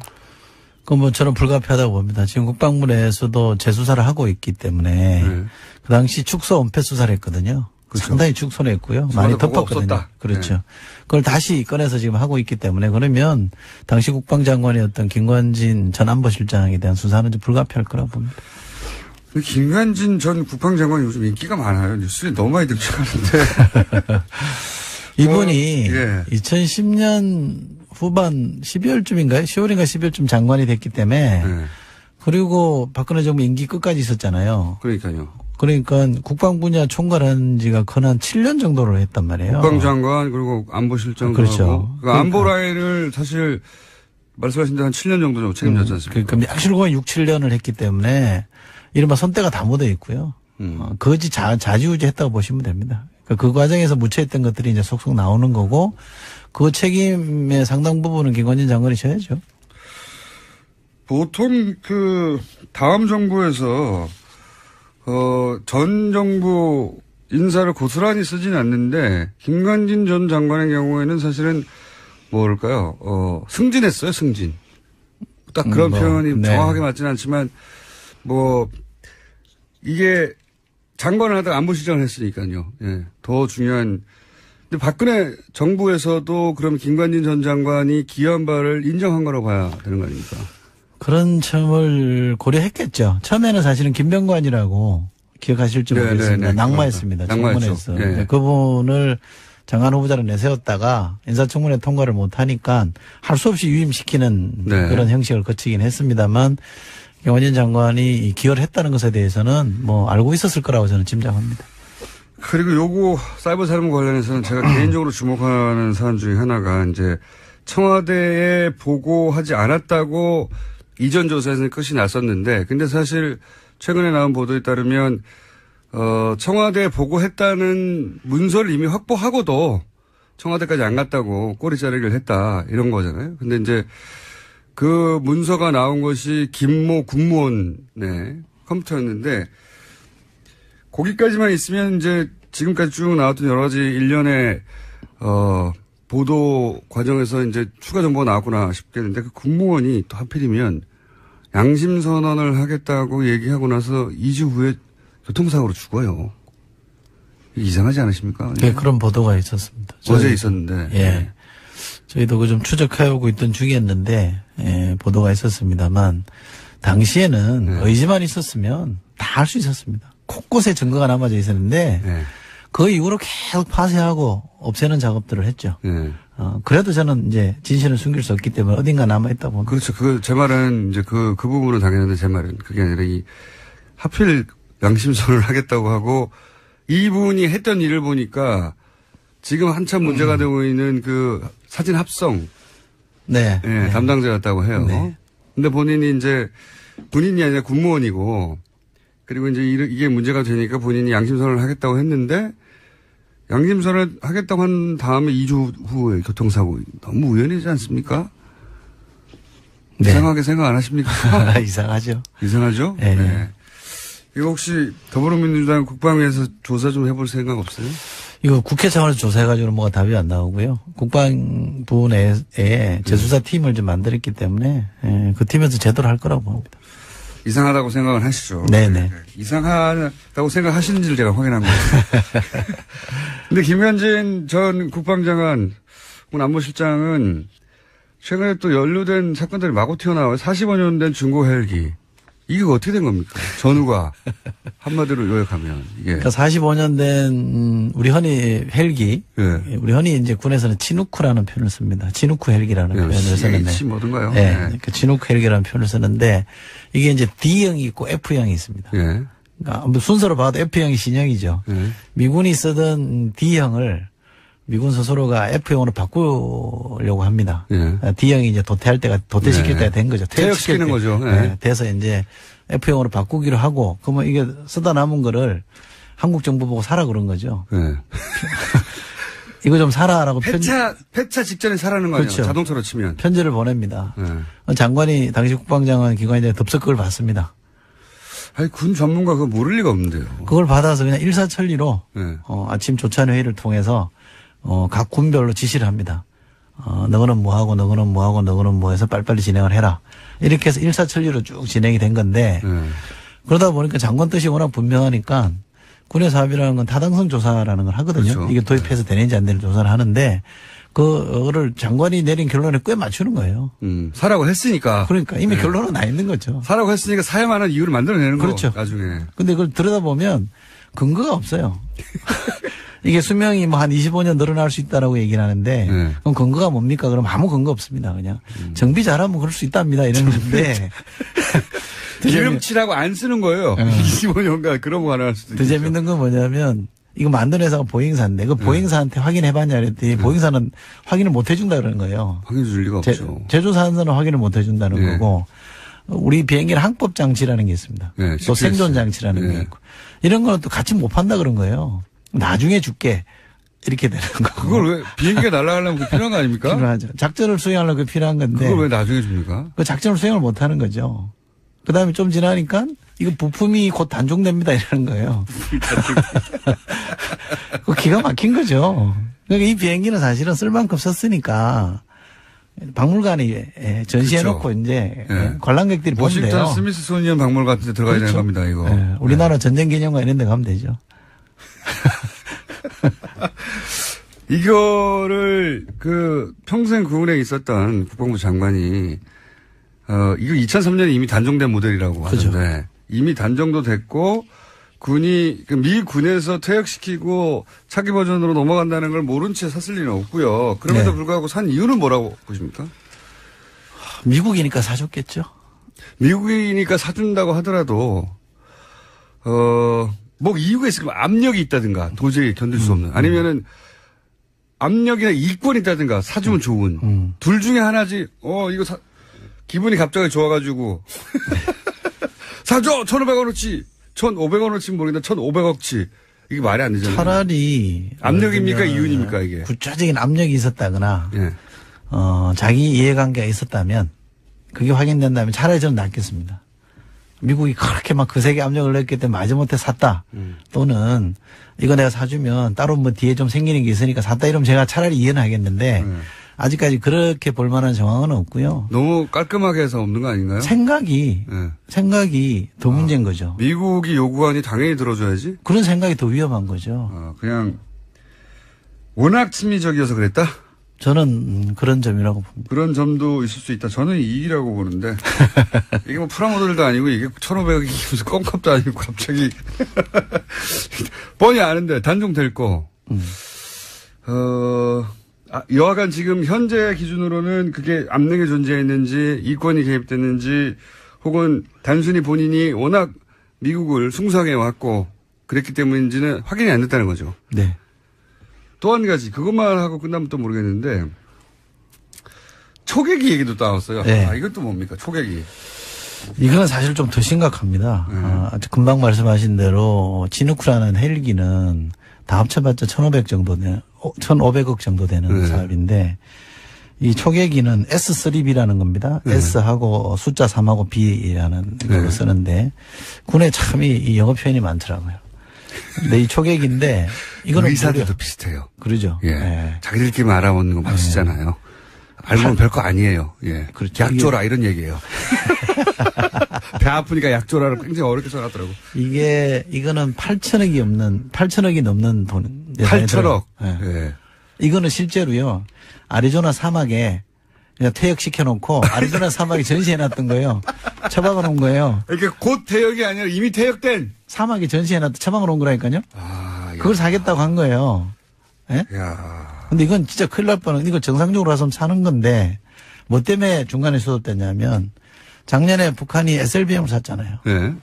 그건 뭐 저는 불가피하다고 봅니다. 지금 국방부 내에서도 재수사를 하고 있기 때문에 그 당시 축소 은폐 수사를 했거든요. 그렇죠. 상당히 축소를 했고요. 많이 덮었거든요. 없었다. 그렇죠. 네. 그걸 다시 꺼내서 지금 하고 있기 때문에 그러면 당시 국방장관이었던 김관진 전 안보실장에 대한 수사는 좀 불가피할 거라고 봅니다. 김관진 전 국방장관이 요즘 인기가 많아요. 뉴스에 너무 많이 등장하는데. 이분이 예. 2010년 후반 12월쯤인가요? 10월인가 12월쯤 장관이 됐기 때문에 네. 그리고 박근혜 정부 임기 끝까지 있었잖아요. 그러니까요. 그러니까 국방 분야 총괄한 지가 거의 한 7년 정도를 했단 말이에요. 국방장관 그리고 안보실장도 그렇죠. 하고. 그러니까 안보 라인을 사실 말씀하신 대로 한 7년 정도 책임졌지 않습니까? 그러니까 약실고가 6, 7년을 했기 때문에 이른바 손때가 다 묻어 있고요. 거지 자지우지 했다고 보시면 됩니다. 그러니까 그 과정에서 묻혀있던 것들이 이제 속속 나오는 거고 그 책임의 상당 부분은 김관진 장관이 져야죠. 보통 그 다음 정부에서 전 정부 인사를 고스란히 쓰진 않는데 김관진 전 장관의 경우에는 사실은 뭐랄까요? 승진했어요, 승진. 딱 그런 표현이 네. 정확하게 맞지는 않지만 뭐 이게 장관을 하다가 안보실장을 했으니까요. 예. 더 중요한. 근데 박근혜 정부에서도 그럼 김관진 전 장관이 기여한 바를 인정한 거라고 봐야 되는 거 아닙니까? 그런 점을 고려했겠죠. 처음에는 사실은 김병관이라고 기억하실지 모르겠습니다. 낙마했습니다. 청문회에서. 네. 그분을 장관 후보자로 내세웠다가 인사청문회 통과를 못하니까 할 수 없이 유임시키는 네. 그런 형식을 거치긴 했습니다만 김관진 장관이 기여를 했다는 것에 대해서는 뭐 알고 있었을 거라고 저는 짐작합니다. 그리고 요거 사이버 살인 관련해서는 제가 개인적으로 주목하는 사안 중에 하나가 이제 청와대에 보고하지 않았다고 이전 조사에서는 끝이 났었는데 근데 사실 최근에 나온 보도에 따르면 청와대에 보고했다는 문서를 이미 확보하고도 청와대까지 안 갔다고 꼬리 자르기를 했다 이런 거잖아요. 근데 이제 그 문서가 나온 것이 김모 국무원의 컴퓨터였는데 거기까지만 있으면 이제 지금까지 쭉 나왔던 여러 가지 일련의 보도 과정에서 이제 추가 정보가 나왔구나 싶겠는데 그 국무원이 또 하필이면 양심 선언을 하겠다고 얘기하고 나서 2주 후에 교통사고로 죽어요. 이상하지 않으십니까? 네, 그런 보도가 있었습니다. 어제 있었는데. 예. 저희도 그 좀 추적해오고 있던 중이었는데, 예, 보도가 있었습니다만, 당시에는 네. 의지만 있었으면 다 할 수 있었습니다. 곳곳에 증거가 남아져 있었는데, 네. 그 이후로 계속 파쇄하고 없애는 작업들을 했죠. 네. 그래도 저는 이제 진실을 숨길 수 없기 때문에 어딘가 남아있다고 봅니다. 그렇죠. 제 말은 이제 그 부분은 당연한데 제 말은 그게 아니라 하필 양심선언을 하겠다고 하고 이분이 했던 일을 보니까 지금 한참 문제가 되고 있는 그 사진 합성. 네. 예, 네. 담당자였다고 해요. 네. 근데 본인이 아니라 군무원이고 그리고 이제 이게 문제가 되니까 본인이 양심선언을 하겠다고 했는데 양심선언을 하겠다고 한 다음에 2주 후에 교통사고 너무 우연이지 않습니까? 네. 이상하게 생각 안 하십니까? 이상하죠. 이상하죠? 네. 네. 이거 혹시 더불어민주당 국방위에서 조사 좀 해볼 생각 없어요? 이거 국회 차원에서 조사해가지고는 뭐가 답이 안 나오고요. 국방부 내에 재수사 팀을 좀 만들었기 때문에 예, 그 팀에서 제대로 할 거라고 봅니다. 이상하다고 생각을 하시죠. 네네. 이상하다고 생각하시는지를 제가 확인한 거예요. 근데 김관진 전 국방장관, 안보실장은 최근에 또 연루된 사건들이 마구 튀어나와요. 45년 된 중고 헬기. 이게 어떻게 된 겁니까? 전후가 한마디로 요약하면 이게. 그러니까 45년 된 우리 헌이 헬기, 예. 우리 헌이 이제 군에서는 치누크라는 표현을 씁니다. 치누크 헬기라는 예, 표현을 쓰는데, CH 뭐든가요? 예, 그 치누크 헬기라는 표현을 쓰는데 이게 이제 D형이 있고 F형이 있습니다. 예. 그러니까 순서로 봐도 F형이 신형이죠. 예. 미군이 쓰던 D형을 미군 스스로가 F형으로 바꾸려고 합니다. 예. D형이 이제 도태시킬 네. 때가 된 거죠. 퇴역시키는 거죠. 예. 네, 돼서 이제 F형으로 바꾸기로 하고, 그러면 이게 쓰다 남은 거를 한국 정부 보고 사라 그런 거죠. 예. 이거 좀 사라라고 폐차 직전에 사라는 거 아니에요? 그렇죠. 자동차로 치면. 편지를 보냅니다. 예. 장관이, 당시 국방장관 기관이 덥석 그걸 받습니다. 아니, 군 전문가 그거 모를 리가 없는데요. 그걸 받아서 그냥 일사천리로, 예. 아침 조찬 회의를 통해서, 각 군별로 지시를 합니다. 너거는 뭐 하고, 너거는 뭐 하고, 너거는 뭐 해서 빨리빨리 진행을 해라. 이렇게 해서 일사천리로 쭉 진행이 된 건데, 예. 그러다 보니까 장관 뜻이 워낙 분명하니까 군의 사업이라는 건 타당성 조사라는 걸 하거든요. 그렇죠. 이게 도입해서 되는지 안 되는지 조사를 하는데, 그거를 장관이 내린 결론에 꽤 맞추는 거예요. 사라고 했으니까. 그러니까 이미 예. 결론은 나 있는 거죠. 사라고 했으니까 사야 만한 이유를 만들어내는 그렇죠. 거 나중에. 근데 그걸 들여다보면 근거가 없어요. 이게 수명이 뭐 한 25년 늘어날 수 있다라고 얘기를 하는데, 네. 그럼 근거가 뭡니까? 그럼 아무 근거 없습니다. 그냥 정비 잘하면 그럴 수 있답니다. 이런 건데. 기름칠하고 안 쓰는 거예요. 25년간 그런 거 가능할 수도 있죠. 더 재밌는 건 뭐냐면, 이거 만든 회사가 보잉사인데, 그 보잉사한테 확인해봤냐 그랬더니, 보잉사는 확인을 못 해준다 그러는 거예요. 확인해 줄 리가 없죠. 제조사는 확인을 못 해준다는 네. 거고, 우리 비행기는 항법 장치라는 게 있습니다. 네, 또 GPS. 생존 장치라는 네. 게 있고, 이런 거는 또 같이 못 판다 그런 거예요. 나중에 줄게. 이렇게 되는 거. 그걸 왜 비행기가 날아가려면 그게 필요한 거 아닙니까? 필요하죠. 작전을 수행하려면 그게 필요한 건데. 그걸 왜 나중에 줍니까? 그 작전을 수행을 못 하는 거죠. 그 다음에 좀 지나니까 이거 부품이 곧 단종됩니다 이러는 거예요. 그 기가 막힌 거죠. 그러니까 이 비행기는 사실은 쓸 만큼 썼으니까 박물관에 전시해놓고 그렇죠. 이제 예. 관람객들이 보면 돼요. 워싱턴 스미스소니언 박물관 같은 데 들어가야 그렇죠. 되는 겁니다, 이거. 예. 우리나라 전쟁기념관 이런 데 가면 되죠. 이거를 평생 군에 있었던 국방부 장관이 이거 2003년에 이미 단종된 모델이라고 그죠. 하는데 이미 단종도 됐고 군이 미 군에서 퇴역시키고 차기 버전으로 넘어간다는 걸 모른 채 샀을 리는 없고요. 그럼에도 네. 불구하고 산 이유는 뭐라고 보십니까? 미국이니까 사줬겠죠. 미국이니까 사준다고 하더라도 뭐 이유가 있을 거면 압력이 있다든가 도저히 견딜 수 없는 아니면은 압력이나 이권이 있다든가 사주면 좋은 둘 중에 하나지. 이거 기분이 갑자기 좋아가지고 사줘 1,500원어치 1,500원어치 모르겠는데 1,500억치 이게 말이 안 되잖아요. 차라리 압력입니까 이윤입니까 이게? 구체적인 압력이 있었다거나 예. 자기 이해관계가 있었다면 그게 확인된다면 차라리 저는 낫겠습니다. 미국이 그렇게 막 거세게 압력을 넣었기 때문에 마지못해 샀다. 또는 이거 내가 사주면 따로 뭐 뒤에 좀 생기는 게 있으니까 샀다 이러면 제가 차라리 이해는 하겠는데 아직까지 그렇게 볼 만한 정황은 없고요. 너무 깔끔하게 해서 없는 거 아닌가요? 생각이 더 문제인 거죠. 미국이 요구하니 당연히 들어줘야지. 그런 생각이 더 위험한 거죠. 그냥 워낙 친미적이어서 그랬다? 저는 그런 점이라고 봅니다. 그런 점도 있을 수 있다. 저는 이익이라고 보는데 이게 뭐 프라모델도 아니고 이게 1,500억이 무슨 껌값도 아니고 갑자기 뻔히 아는데 단종될 거. 여하간 지금 현재 기준으로는 그게 압력이 존재했는지 이권이 개입됐는지 혹은 단순히 본인이 워낙 미국을 숭상해 왔고 그랬기 때문인지는 확인이 안 됐다는 거죠. 네. 또 한 가지 그것만 하고 끝나면 또 모르겠는데 초계기 얘기도 나왔어요. 네. 이것도 뭡니까 초계기. 이거는 사실 좀 더 심각합니다. 금방 말씀하신 대로 지누크라는 헬기는 다 합쳐봤자 1,500억 정도 되는 사업인데 이 초계기는 S3B라는 겁니다. S하고 숫자 3하고 B라는 걸로 쓰는데 군에 참 이 영어 표현이 많더라고요. 근데 이 초계기인데 이거는 의사들도 비슷해요. 그러죠. 예. 네. 자기들끼리 알아보는 거 막 쓰잖아요. 알고 보면 별거 아니에요. 예. 그렇죠. 약 줘라 이런 얘기예요. 배 아프니까 약 줘라를 굉장히 어렵게 써놨더라고. 이거는 8천억이 넘는 돈. 8천억. 예. 예. 이거는 실제로요. 아리조나 사막에 그냥 퇴역시켜놓고 아리조나 사막에 전시해놨던 거예요. 처박아 놓은 거예요. 이렇게 곧 퇴역이 아니라 이미 퇴역된 사막에 전시해놨던 처박아 놓은 거라니까요. 그걸 사겠다고 한 거예요. 예? 야. 근데 이건 진짜 큰일 날 뻔한, 이거 정상적으로 와서 사는 건데, 뭐 때문에 중간에 수습됐냐면, 작년에 북한이 SLBM을 샀잖아요. 네.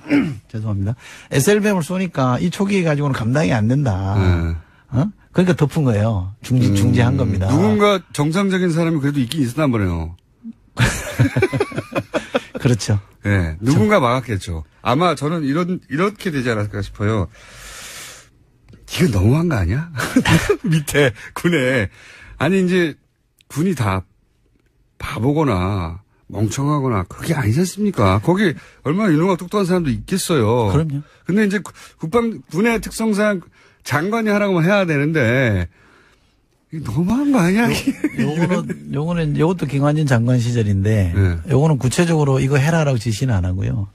죄송합니다. SLBM을 쏘니까 이 초기 가지고는 감당이 안 된다. 네. 그러니까 덮은 거예요. 중지한 겁니다. 누군가 정상적인 사람이 그래도 있긴 있었나 보네요. 그렇죠. 네. 누군가 막았겠죠. 아마 저는 이렇게 되지 않았을까 싶어요. 이거 너무한 거 아니야? 밑에 군에. 아니, 이제 군이 다 바보거나 멍청하거나 그게 아니지 않습니까? 거기 얼마나 유능하고 똑똑한 사람도 있겠어요. 그럼요. 근데 이제 군의 특성상 장관이 하라고 해야 되는데 이거 너무한 거 아니야? 요거는 요것도 김관진 장관 시절인데 네. 요거는 구체적으로 이거 해라라고 지시는 안 하고요.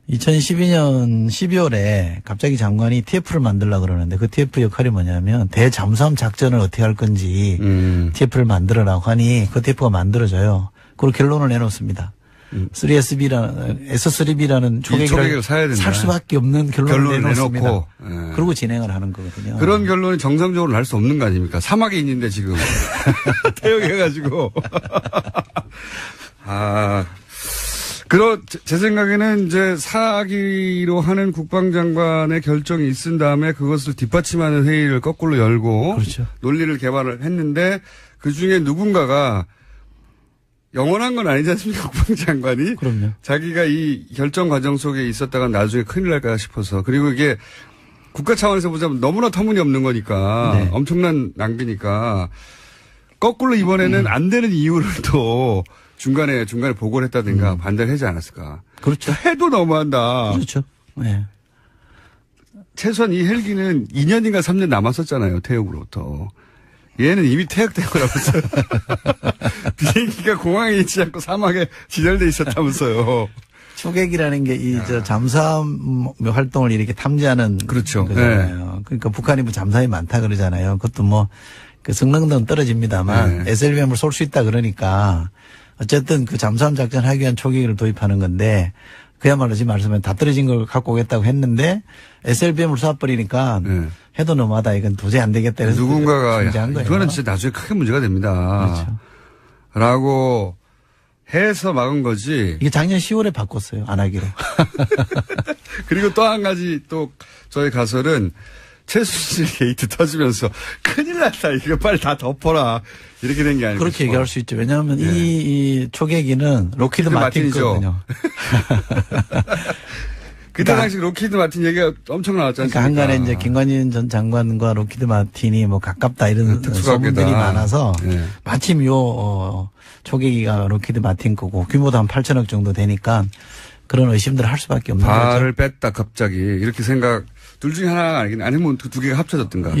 2012년 12월에 갑자기 장관이 TF를 만들려고 그러는데 그 TF 역할이 뭐냐면 대잠수함 작전을 어떻게 할 건지 TF를 만들어라고 하니 그 TF가 만들어져요. 그리고 결론을 내놓습니다. S3B라는 초계기를 사야 된다. 살 수밖에 없는 결론을 내놓습니다. 내놓고. 그리고 진행을 하는 거거든요. 그런 결론이 정상적으로 날 수 없는 거 아닙니까? 사막에 있는데 지금. 태역해가지고. 제 생각에는 이제 사기로 하는 국방장관의 결정이 있은 다음에 그것을 뒷받침하는 회의를 거꾸로 열고. 그렇죠. 논리를 개발을 했는데 그 중에 누군가가 영원한 건 아니지 않습니까? 국방장관이. 그럼요. 자기가 이 결정 과정 속에 있었다가 나중에 큰일 날까 싶어서. 그리고 이게 국가 차원에서 보자면 너무나 터무니없는 거니까. 네. 엄청난 낭비니까. 거꾸로 이번에는 안 되는 이유를 또 중간에 보고를 했다든가 반대를 하지 않았을까. 그렇죠. 해도 너무한다. 그렇죠. 네. 최소한 이 헬기는 2년인가 3년 남았었잖아요. 태역으로부터. 얘는 이미 퇴역된 거라면서요. 비행기가 공항에 있지 않고 사막에 지절돼 있었다면서요. 초계기라는 게 잠수함 활동을 이렇게 탐지하는. 그렇죠. 거잖아요. 네. 그러니까 북한이 뭐 잠수함이 많다 그러잖아요. 그것도 뭐 그 성능은 떨어집니다만 SLBM을 쏠 수 있다 그러니까 어쨌든 그 잠수함 작전 하기 위한 초계기를 도입하는 건데 그야말로 지금 말씀하신 다 떨어진 걸 갖고 오겠다고 했는데 SLBM을 쏴버리니까 해도 너무하다. 이건 도저히 안 되겠다. 그래서 누군가가 이거는 진짜 나중에 크게 문제가 됩니다. 그렇죠. 라고 해서 막은 거지. 이게 작년 10월에 바꿨어요. 안 하기로. 그리고 또 한 가지 또 저희 가설은 최순실 게이트 터지면서 큰일 났다. 이거 빨리 다 덮어라. 이렇게 된 게 아니고. 그렇게 얘기할 수 있죠. 왜냐하면 이 초계기는 로키드 마틴이거든요. 그때 당시 로키드 마틴 얘기가 엄청 나왔지 않습니까? 그러니까 한간에 이제 김관진 전 장관과 로키드 마틴이 뭐 가깝다 이런 소문들이 많아서 마침 초계기가 로키드 마틴 거고 규모도 한 8천억 정도 되니까 그런 의심들을 할 수밖에 없는 거죠. 발을 뺐다 갑자기 이렇게 생각 둘 중에 하나가 아니면 두 개가 합쳐졌든가.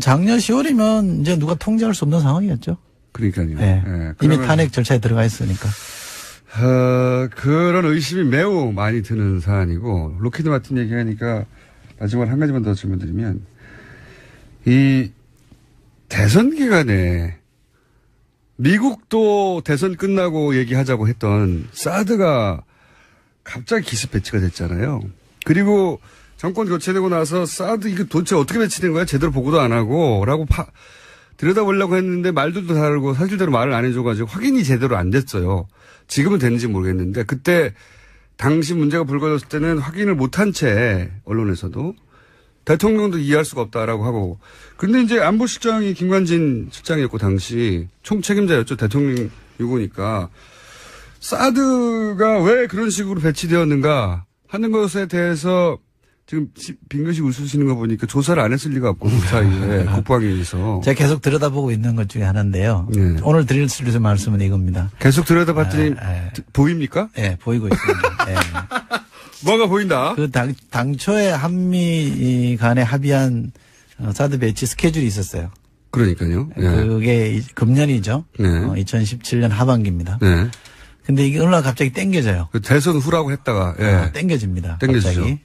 작년 10월이면 이제 누가 통제할 수 없는 상황이었죠. 그러니까요. 네. 이미 탄핵 절차에 들어가 있으니까. 그런 의심이 매우 많이 드는 사안이고 로키드 마틴 얘기하니까 마지막으로 한 가지만 더 질문드리면 이 대선 기간에 미국도 대선 끝나고 얘기하자고 했던 사드가 갑자기 기습 배치가 됐잖아요. 그리고 정권 교체되고 나서 사드 이거 도대체 어떻게 배치된 거야? 제대로 보고도 안 하고 라고 들여다보려고 했는데 말들도 다르고 사실대로 말을 안 해줘가지고 확인이 제대로 안 됐어요. 지금은 됐는지 모르겠는데 그때 당시 문제가 불거졌을 때는 확인을 못한 채 언론에서도 대통령도 이해할 수가 없다라고 하고 그런데 이제 안보실장이 김관진 실장이었고 당시 총책임자였죠. 대통령 유고니까 사드가 왜 그런 식으로 배치되었는가 하는 것에 대해서 지금 빙긋이 웃으시는 거 보니까 조사를 안 했을 리가 없고 그 사이에 국방위에서 제가 계속 들여다보고 있는 것 중에 하나인데요. 네. 오늘 드릴 수 있는 말씀은 이겁니다. 계속 들여다봤더니 보입니까? 네, 보이고 있습니다. 네. 뭐가 보인다? 그 당초에 한미 간에 합의한 사드 배치 스케줄이 있었어요. 그러니까요. 네. 그게 금년이죠. 네. 2017년 하반기입니다. 네. 근데 이게 어느 날 갑자기 땡겨져요. 그 대선 후라고 했다가 땡겨집니다. 땡겨지죠. 갑자기.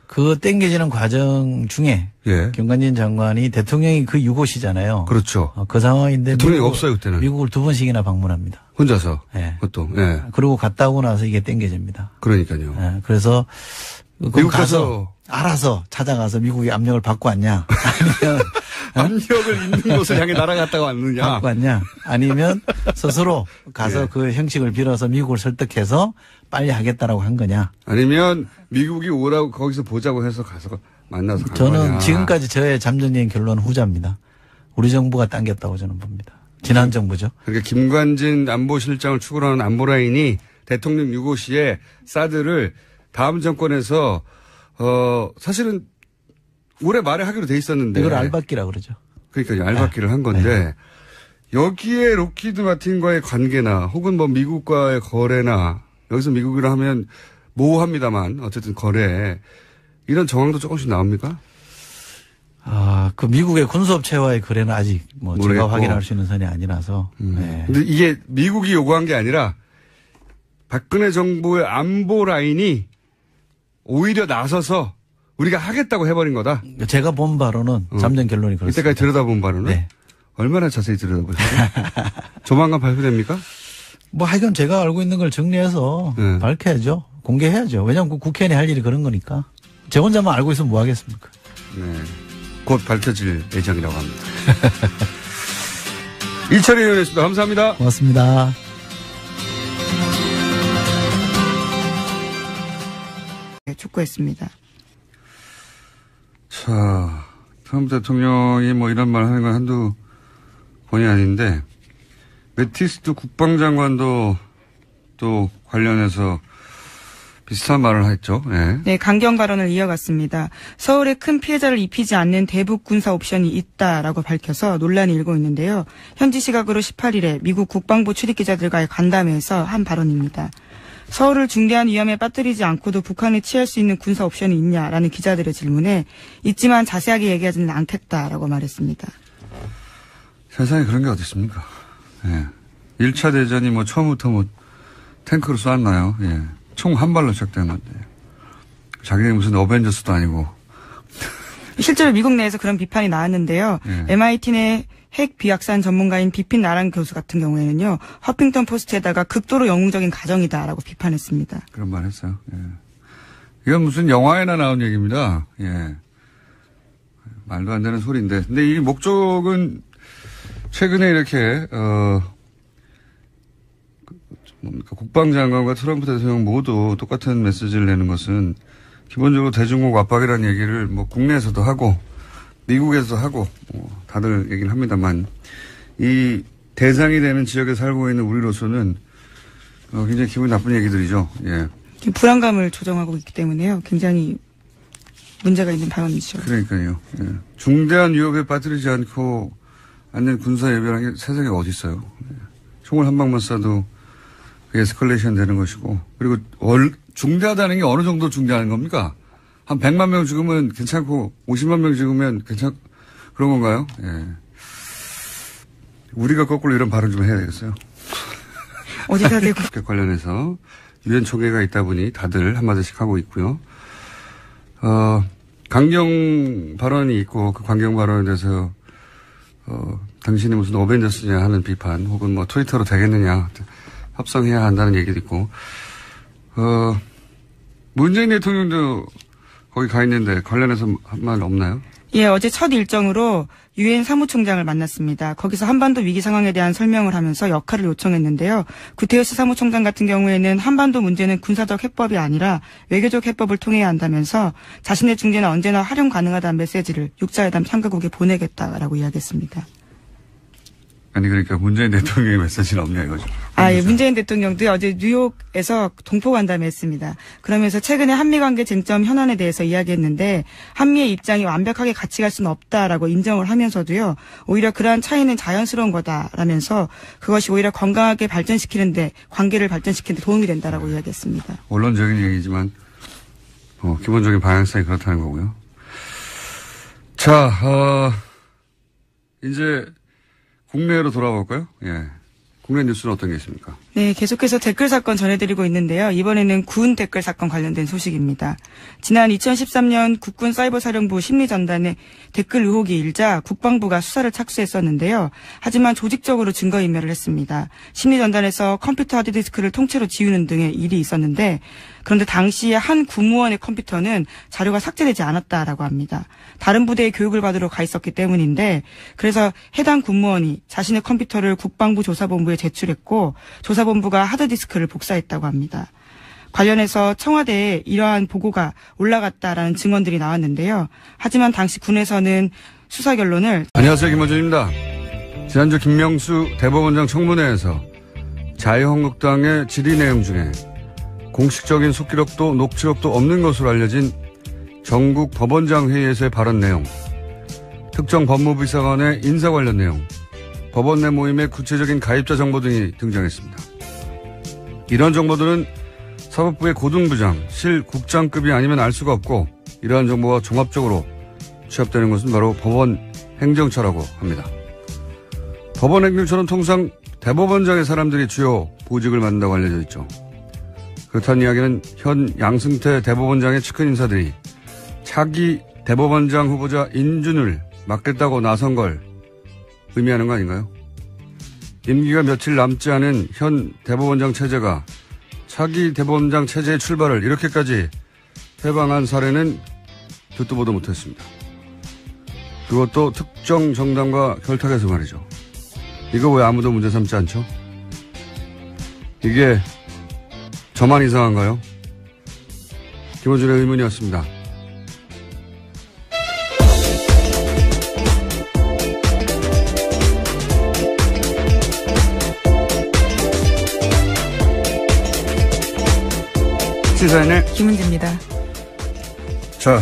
그 땡겨지는 과정 중에 예. 김관진 장관이 대통령이 그 6호시잖아요. 그렇죠. 그 상황인데 대통령이 없어요 그때는. 미국을 2번씩이나 방문합니다. 혼자서. 예. 그것도. 예. 그리고 갔다 오고 나서 이게 땡겨집니다. 그러니까요. 예. 그래서 미국 가서 알아서 찾아가서 미국의 압력을 받고 왔냐? 아니면 압력을 있는 곳을 향해 날아갔다가 왔느냐? 받고 왔냐? 아니면 스스로 가서 예. 그 형식을 빌어서 미국을 설득해서 빨리 하겠다라고 한 거냐? 아니면 미국이 오라고 거기서 보자고 해서 가서 만나서 간 저는 거냐? 지금까지 저의 잠정적인 결론은 후자입니다. 우리 정부가 당겼다고 저는 봅니다. 지난 정부죠. 그러니까 김관진 안보실장을 추구하는 안보라인이 대통령 6호시에 사드를 다음 정권에서 사실은 올해 말에 하기로 돼 있었는데 이걸 알박기라 그러죠. 그러니까 알박기를 한 건데 여기에 록히드 마틴과의 관계나 혹은 뭐 미국과의 거래나 여기서 미국이라 하면 모호합니다만 어쨌든 거래 이런 정황도 조금씩 나옵니까? 그 미국의 군수업체와의 거래는 아직 뭐 제가 모르겠고. 확인할 수 있는 선이 아니라서. 네. 근데 이게 미국이 요구한 게 아니라 박근혜 정부의 안보 라인이 오히려 나서서 우리가 하겠다고 해버린 거다. 제가 본 바로는 잠정 결론이 그렇습니다. 이때까지 들여다본 바로는 네. 얼마나 자세히 들여다보세요? 조만간 발표됩니까? 뭐 하여간 제가 알고 있는 걸 정리해서 네. 밝혀야죠. 공개해야죠. 왜냐하면 국회의원이 할 일이 그런 거니까. 제 혼자만 알고 있으면 뭐 하겠습니까? 네. 곧 밝혀질 예정이라고 합니다. 이철희 의원이었습니다. 감사합니다. 고맙습니다. 촉구했습니다. 자, 트럼프 대통령이 뭐 이런 말 하는 건 한두 번이 아닌데, 매티스 국방장관도 또 관련해서 비슷한 말을 했죠. 네. 네, 강경 발언을 이어갔습니다. 서울에 큰 피해자를 입히지 않는 대북 군사 옵션이 있다라고 밝혀서 논란이 일고 있는데요. 현지 시각으로 18일에 미국 국방부 출입기자들과의 간담회에서 한 발언입니다. 서울을 중대한 위험에 빠뜨리지 않고도 북한에 취할 수 있는 군사 옵션이 있냐라는 기자들의 질문에 있지만 자세하게 얘기하지는 않겠다라고 말했습니다. 세상에 그런 게 어디 있습니까? 예. 1차 대전이 뭐 처음부터 뭐 탱크로 쏘았나요? 예. 총 한 발로 시작된 건데. 자기네 무슨 어벤져스도 아니고. 실제로 미국 내에서 그런 비판이 나왔는데요. 예. MIT 내 핵 비확산 전문가인 비핀 나랑 교수 같은 경우에는요. 허핑턴 포스트에다가 극도로 영웅적인 가정이다라고 비판했습니다. 그런 말 했어요. 예. 이건 무슨 영화에나 나온 얘기입니다. 예. 말도 안 되는 소리인데. 근데 이 목적은 최근에 이렇게, 국방장관과 트럼프 대통령 모두 똑같은 메시지를 내는 것은 기본적으로 대중국 압박이라는 얘기를 뭐 국내에서도 하고 미국에서도 하고 다들 얘기를 합니다만 이 대상이 되는 지역에 살고 있는 우리로서는 굉장히 기분 나쁜 얘기들이죠. 예. 불안감을 조정하고 있기 때문에요. 굉장히 문제가 있는 발언이죠. 그러니까요. 예. 중대한 위협에 빠뜨리지 않는 군사 예비라는 게 세상에 어디 있어요. 예. 총을 한 방만 쏴도 에스컬레이션 되는 것이고 그리고 중대하다는 게 어느 정도 중대한 겁니까? 한 100만 명 죽으면 괜찮고 50만 명 죽으면 그런 건가요? 예. 우리가 거꾸로 이런 발언 좀 해야 되겠어요. 어디다 대고 관련해서 유엔 총회가 있다 보니 다들 한마디씩 하고 있고요. 강경 발언이 있고 그 강경 발언에 대해서 당신이 무슨 어벤져스냐 하는 비판 혹은 뭐 트위터로 되겠느냐 합성해야 한다는 얘기도 있고 문재인 대통령도 거기 가 있는데 관련해서 한 말 없나요? 예, 어제 첫 일정으로 유엔 사무총장을 만났습니다. 거기서 한반도 위기 상황에 대한 설명을 하면서 역할을 요청했는데요. 구테레스 사무총장 같은 경우에는 한반도 문제는 군사적 해법이 아니라 외교적 해법을 통해야 한다면서 자신의 중재는 언제나 활용 가능하다는 메시지를 6자회담 참가국에 보내겠다라고 이야기했습니다. 아니 그러니까 문재인 대통령의 메시지는 없냐 이거죠. 예, 문재인 대통령도 어제 뉴욕에서 동포 간담회 했습니다. 그러면서 최근에 한미 관계 쟁점 현안에 대해서 이야기했는데 한미의 입장이 완벽하게 같이 갈 수는 없다라고 인정을 하면서도요. 오히려 그러한 차이는 자연스러운 거다라면서 그것이 오히려 건강하게 발전시키는데 관계를 발전시키는 데 도움이 된다라고 이야기했습니다. 원론적인 얘기지만 기본적인 방향성이 그렇다는 거고요. 자, 이제 국내로 돌아볼까요? 예. 국내 뉴스는 어떤 게 있습니까? 네, 계속해서 댓글 사건 전해드리고 있는데요. 이번에는 군 댓글 사건 관련된 소식입니다. 지난 2013년 국군 사이버사령부 심리전단에 댓글 의혹이 일자 국방부가 수사를 착수했었는데요. 하지만 조직적으로 증거인멸을 했습니다. 심리전단에서 컴퓨터 하드디스크를 통째로 지우는 등의 일이 있었는데 그런데 당시에 한 군무원의 컴퓨터는 자료가 삭제되지 않았다라고 합니다. 다른 부대에 교육을 받으러 가 있었기 때문인데 그래서 해당 군무원이 자신의 컴퓨터를 국방부 조사본부에 제출했고 조사본부가 하드디스크를 복사했다고 합니다. 관련해서 청와대에 이러한 보고가 올라갔다라는 증언들이 나왔는데요. 하지만 당시 군에서는 수사 결론을 안녕하세요. 김원준입니다. 지난주 김명수 대법원장 청문회에서 자유한국당의 질의 내용 중에 공식적인 속기록도 녹취록도 없는 것으로 알려진 전국 법원장 회의에서의 발언 내용, 특정 법무부비서관의 인사 관련 내용, 법원 내 모임의 구체적인 가입자 정보 등이 등장했습니다. 이런 정보들은 사법부의 고등부장, 실국장급이 아니면 알 수가 없고 이러한 정보가 종합적으로 취합되는 것은 바로 법원 행정처라고 합니다. 법원 행정처는 통상 대법원장의 사람들이 주요 보직을 맡는다고 알려져 있죠. 그렇다는 이야기는 현 양승태 대법원장의 측근 인사들이 차기 대법원장 후보자 인준을 맡겠다고 나선 걸 의미하는 거 아닌가요? 임기가 며칠 남지 않은 현 대법원장 체제가 차기 대법원장 체제의 출발을 이렇게까지 해방한 사례는 듣도 보도 못했습니다. 그것도 특정 정당과 결탁해서 말이죠. 이거 왜 아무도 문제 삼지 않죠? 이게 저만 이상한가요? 김원준의 의문이었습니다. 시사인의 김은지입니다. 자,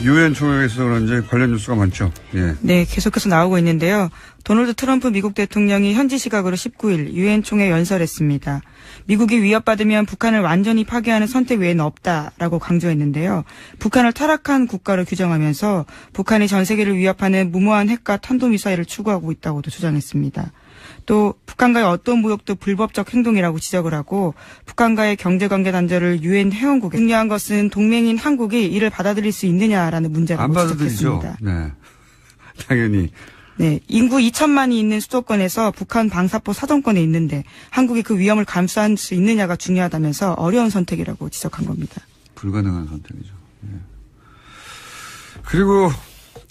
유엔 총회에서 그런지 관련 뉴스가 많죠. 예. 네, 계속해서 나오고 있는데요. 도널드 트럼프 미국 대통령이 현지 시각으로 19일 유엔 총회 연설했습니다. 미국이 위협받으면 북한을 완전히 파괴하는 선택 외에는 없다라고 강조했는데요. 북한을 타락한 국가로 규정하면서 북한이 전 세계를 위협하는 무모한 핵과 탄도미사일을 추구하고 있다고도 주장했습니다. 또 북한과의 어떤 무역도 불법적 행동이라고 지적을 하고 북한과의 경제관계 단절을 유엔 회원국에 중요한 것은 동맹인 한국이 이를 받아들일 수 있느냐라는 문제라고 지적했습니다. 네, 당연히. 네, 인구 2천만이 있는 수도권에서 북한 방사포 사정권에 있는데 한국이 그 위험을 감수할 수 있느냐가 중요하다면서 어려운 선택이라고 지적한 겁니다. 불가능한 선택이죠. 예. 그리고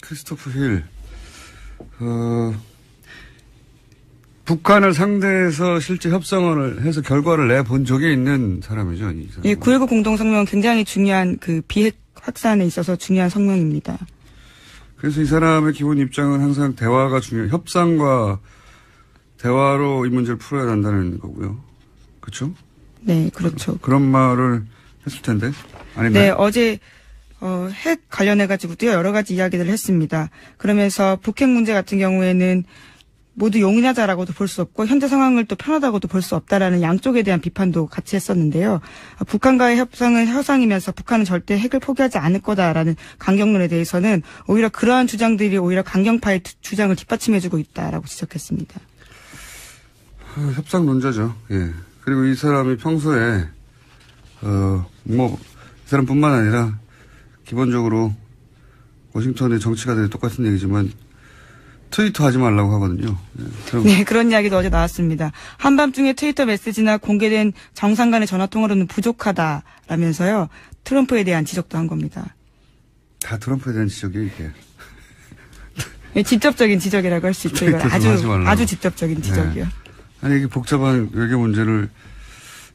크리스토프 힐, 북한을 상대해서 실제 협상을 해서 결과를 내본 적이 있는 사람이죠. 이 사람은. 예, 9.19 공동성명은 굉장히 중요한 그 비핵 확산에 있어서 중요한 성명입니다. 그래서 이 사람의 기본 입장은 항상 대화가 협상과 대화로 이 문제를 풀어야 한다는 거고요. 그렇죠? 네, 그렇죠. 그런 말을 했을 텐데. 아닌가요? 네, 어제 핵 관련해가지고도 여러 가지 이야기들을 했습니다. 그러면서 북핵 문제 같은 경우에는 모두 용인하자라고도 볼 수 없고 현재 상황을 또 편하다고도 볼 수 없다라는 양쪽에 대한 비판도 같이 했었는데요. 북한과의 협상은 협상이면서 북한은 절대 핵을 포기하지 않을 거다라는 강경론에 대해서는 오히려 그러한 주장들이 오히려 강경파의 주장을 뒷받침해주고 있다라고 지적했습니다. 협상론자죠. 예. 그리고 이 사람이 평소에 이 사람뿐만 아니라 기본적으로 워싱턴의 정치가들이 똑같은 얘기지만 트위터 하지 말라고 하거든요. 네, 그런 이야기도 어제 나왔습니다. 한밤중에 트위터 메시지나 공개된 정상 간의 전화통화로는 부족하다라면서요. 트럼프에 대한 지적도 한 겁니다. 다 트럼프에 대한 지적이에요, 이게. 네, 직접적인 지적이라고 할 수 있죠. 아주 직접적인 지적이요. 네. 아니, 이게 복잡한 외교 문제를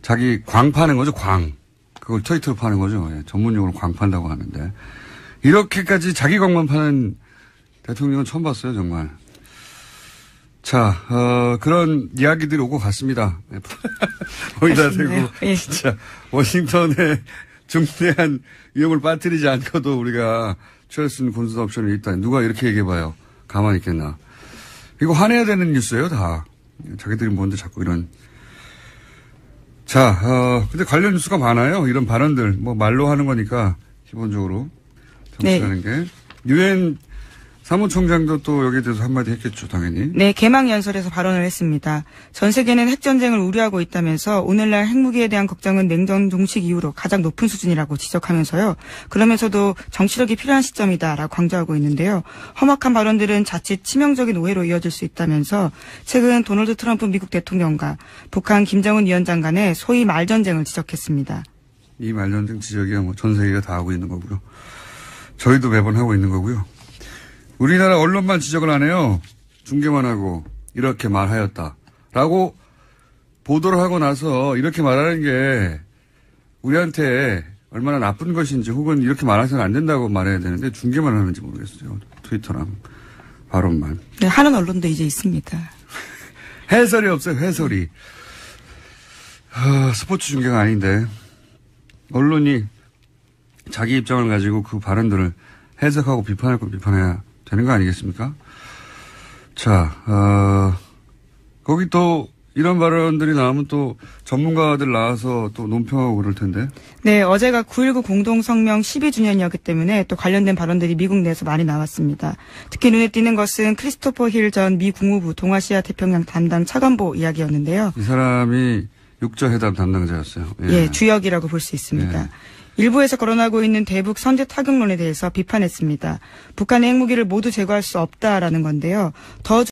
자기 광 파는 거죠, 광. 그걸 트위터로 파는 거죠. 예, 전문용어로 광 판다고 하는데. 이렇게까지 자기 광만 파는 대통령은 처음 봤어요, 정말. 자, 그런 이야기들이 오고 갔습니다. 거기다 대고, 예. 진짜, 워싱턴에 중대한 위험을 빠뜨리지 않고도 우리가 취할 수 있는 군사 옵션이 있다. 누가 이렇게 얘기해봐요. 가만히 있겠나. 이거 화내야 되는 뉴스예요, 다. 자기들이 뭔데 자꾸 이런. 자, 근데 관련 뉴스가 많아요. 이런 발언들. 뭐 말로 하는 거니까, 기본적으로. 정치하는 게. 유엔 사무총장도 또 여기에 대해서 한마디 했겠죠, 당연히. 네, 개막 연설에서 발언을 했습니다. 전 세계는 핵전쟁을 우려하고 있다면서 오늘날 핵무기에 대한 걱정은 냉전 종식 이후로 가장 높은 수준이라고 지적하면서요. 그러면서도 정치력이 필요한 시점이다라고 강조하고 있는데요. 험악한 발언들은 자칫 치명적인 오해로 이어질 수 있다면서 최근 도널드 트럼프 미국 대통령과 북한 김정은 위원장 간의 소위 말전쟁을 지적했습니다. 이 말전쟁 지적이야 뭐 전 세계가 다 하고 있는 거고요. 저희도 매번 하고 있는 거고요. 우리나라 언론만 지적을 안 해요. 중계만 하고 이렇게 말하였다라고 보도를 하고 나서 이렇게 말하는 게 우리한테 얼마나 나쁜 것인지 혹은 이렇게 말해서는 안 된다고 말해야 되는데 중계만 하는지 모르겠어요. 트위터랑 발언만. 네, 하는 언론도 이제 있습니다. 해설이 없어요. 해설이. 스포츠 중계가 아닌데 언론이 자기 입장을 가지고 그 발언들을 해석하고 비판할 걸 비판해야 되는 거 아니겠습니까? 자, 거기 또 이런 발언들이 나오면 또 전문가들 나와서 또 논평하고 그럴 텐데. 네, 어제가 9.19 공동성명 12주년이었기 때문에 또 관련된 발언들이 미국 내에서 많이 나왔습니다. 특히 눈에 띄는 것은 크리스토퍼 힐 전 미 국무부 동아시아 태평양 담당 차관보 이야기였는데요. 이 사람이 육자회담 담당자였어요. 예, 주역이라고 볼 수 있습니다. 예. 일부에서 거론하고 있는 대북 선제 타격론에 대해서 비판했습니다. 북한의 핵무기를 모두 제거할 수 없다라는 건데요. 더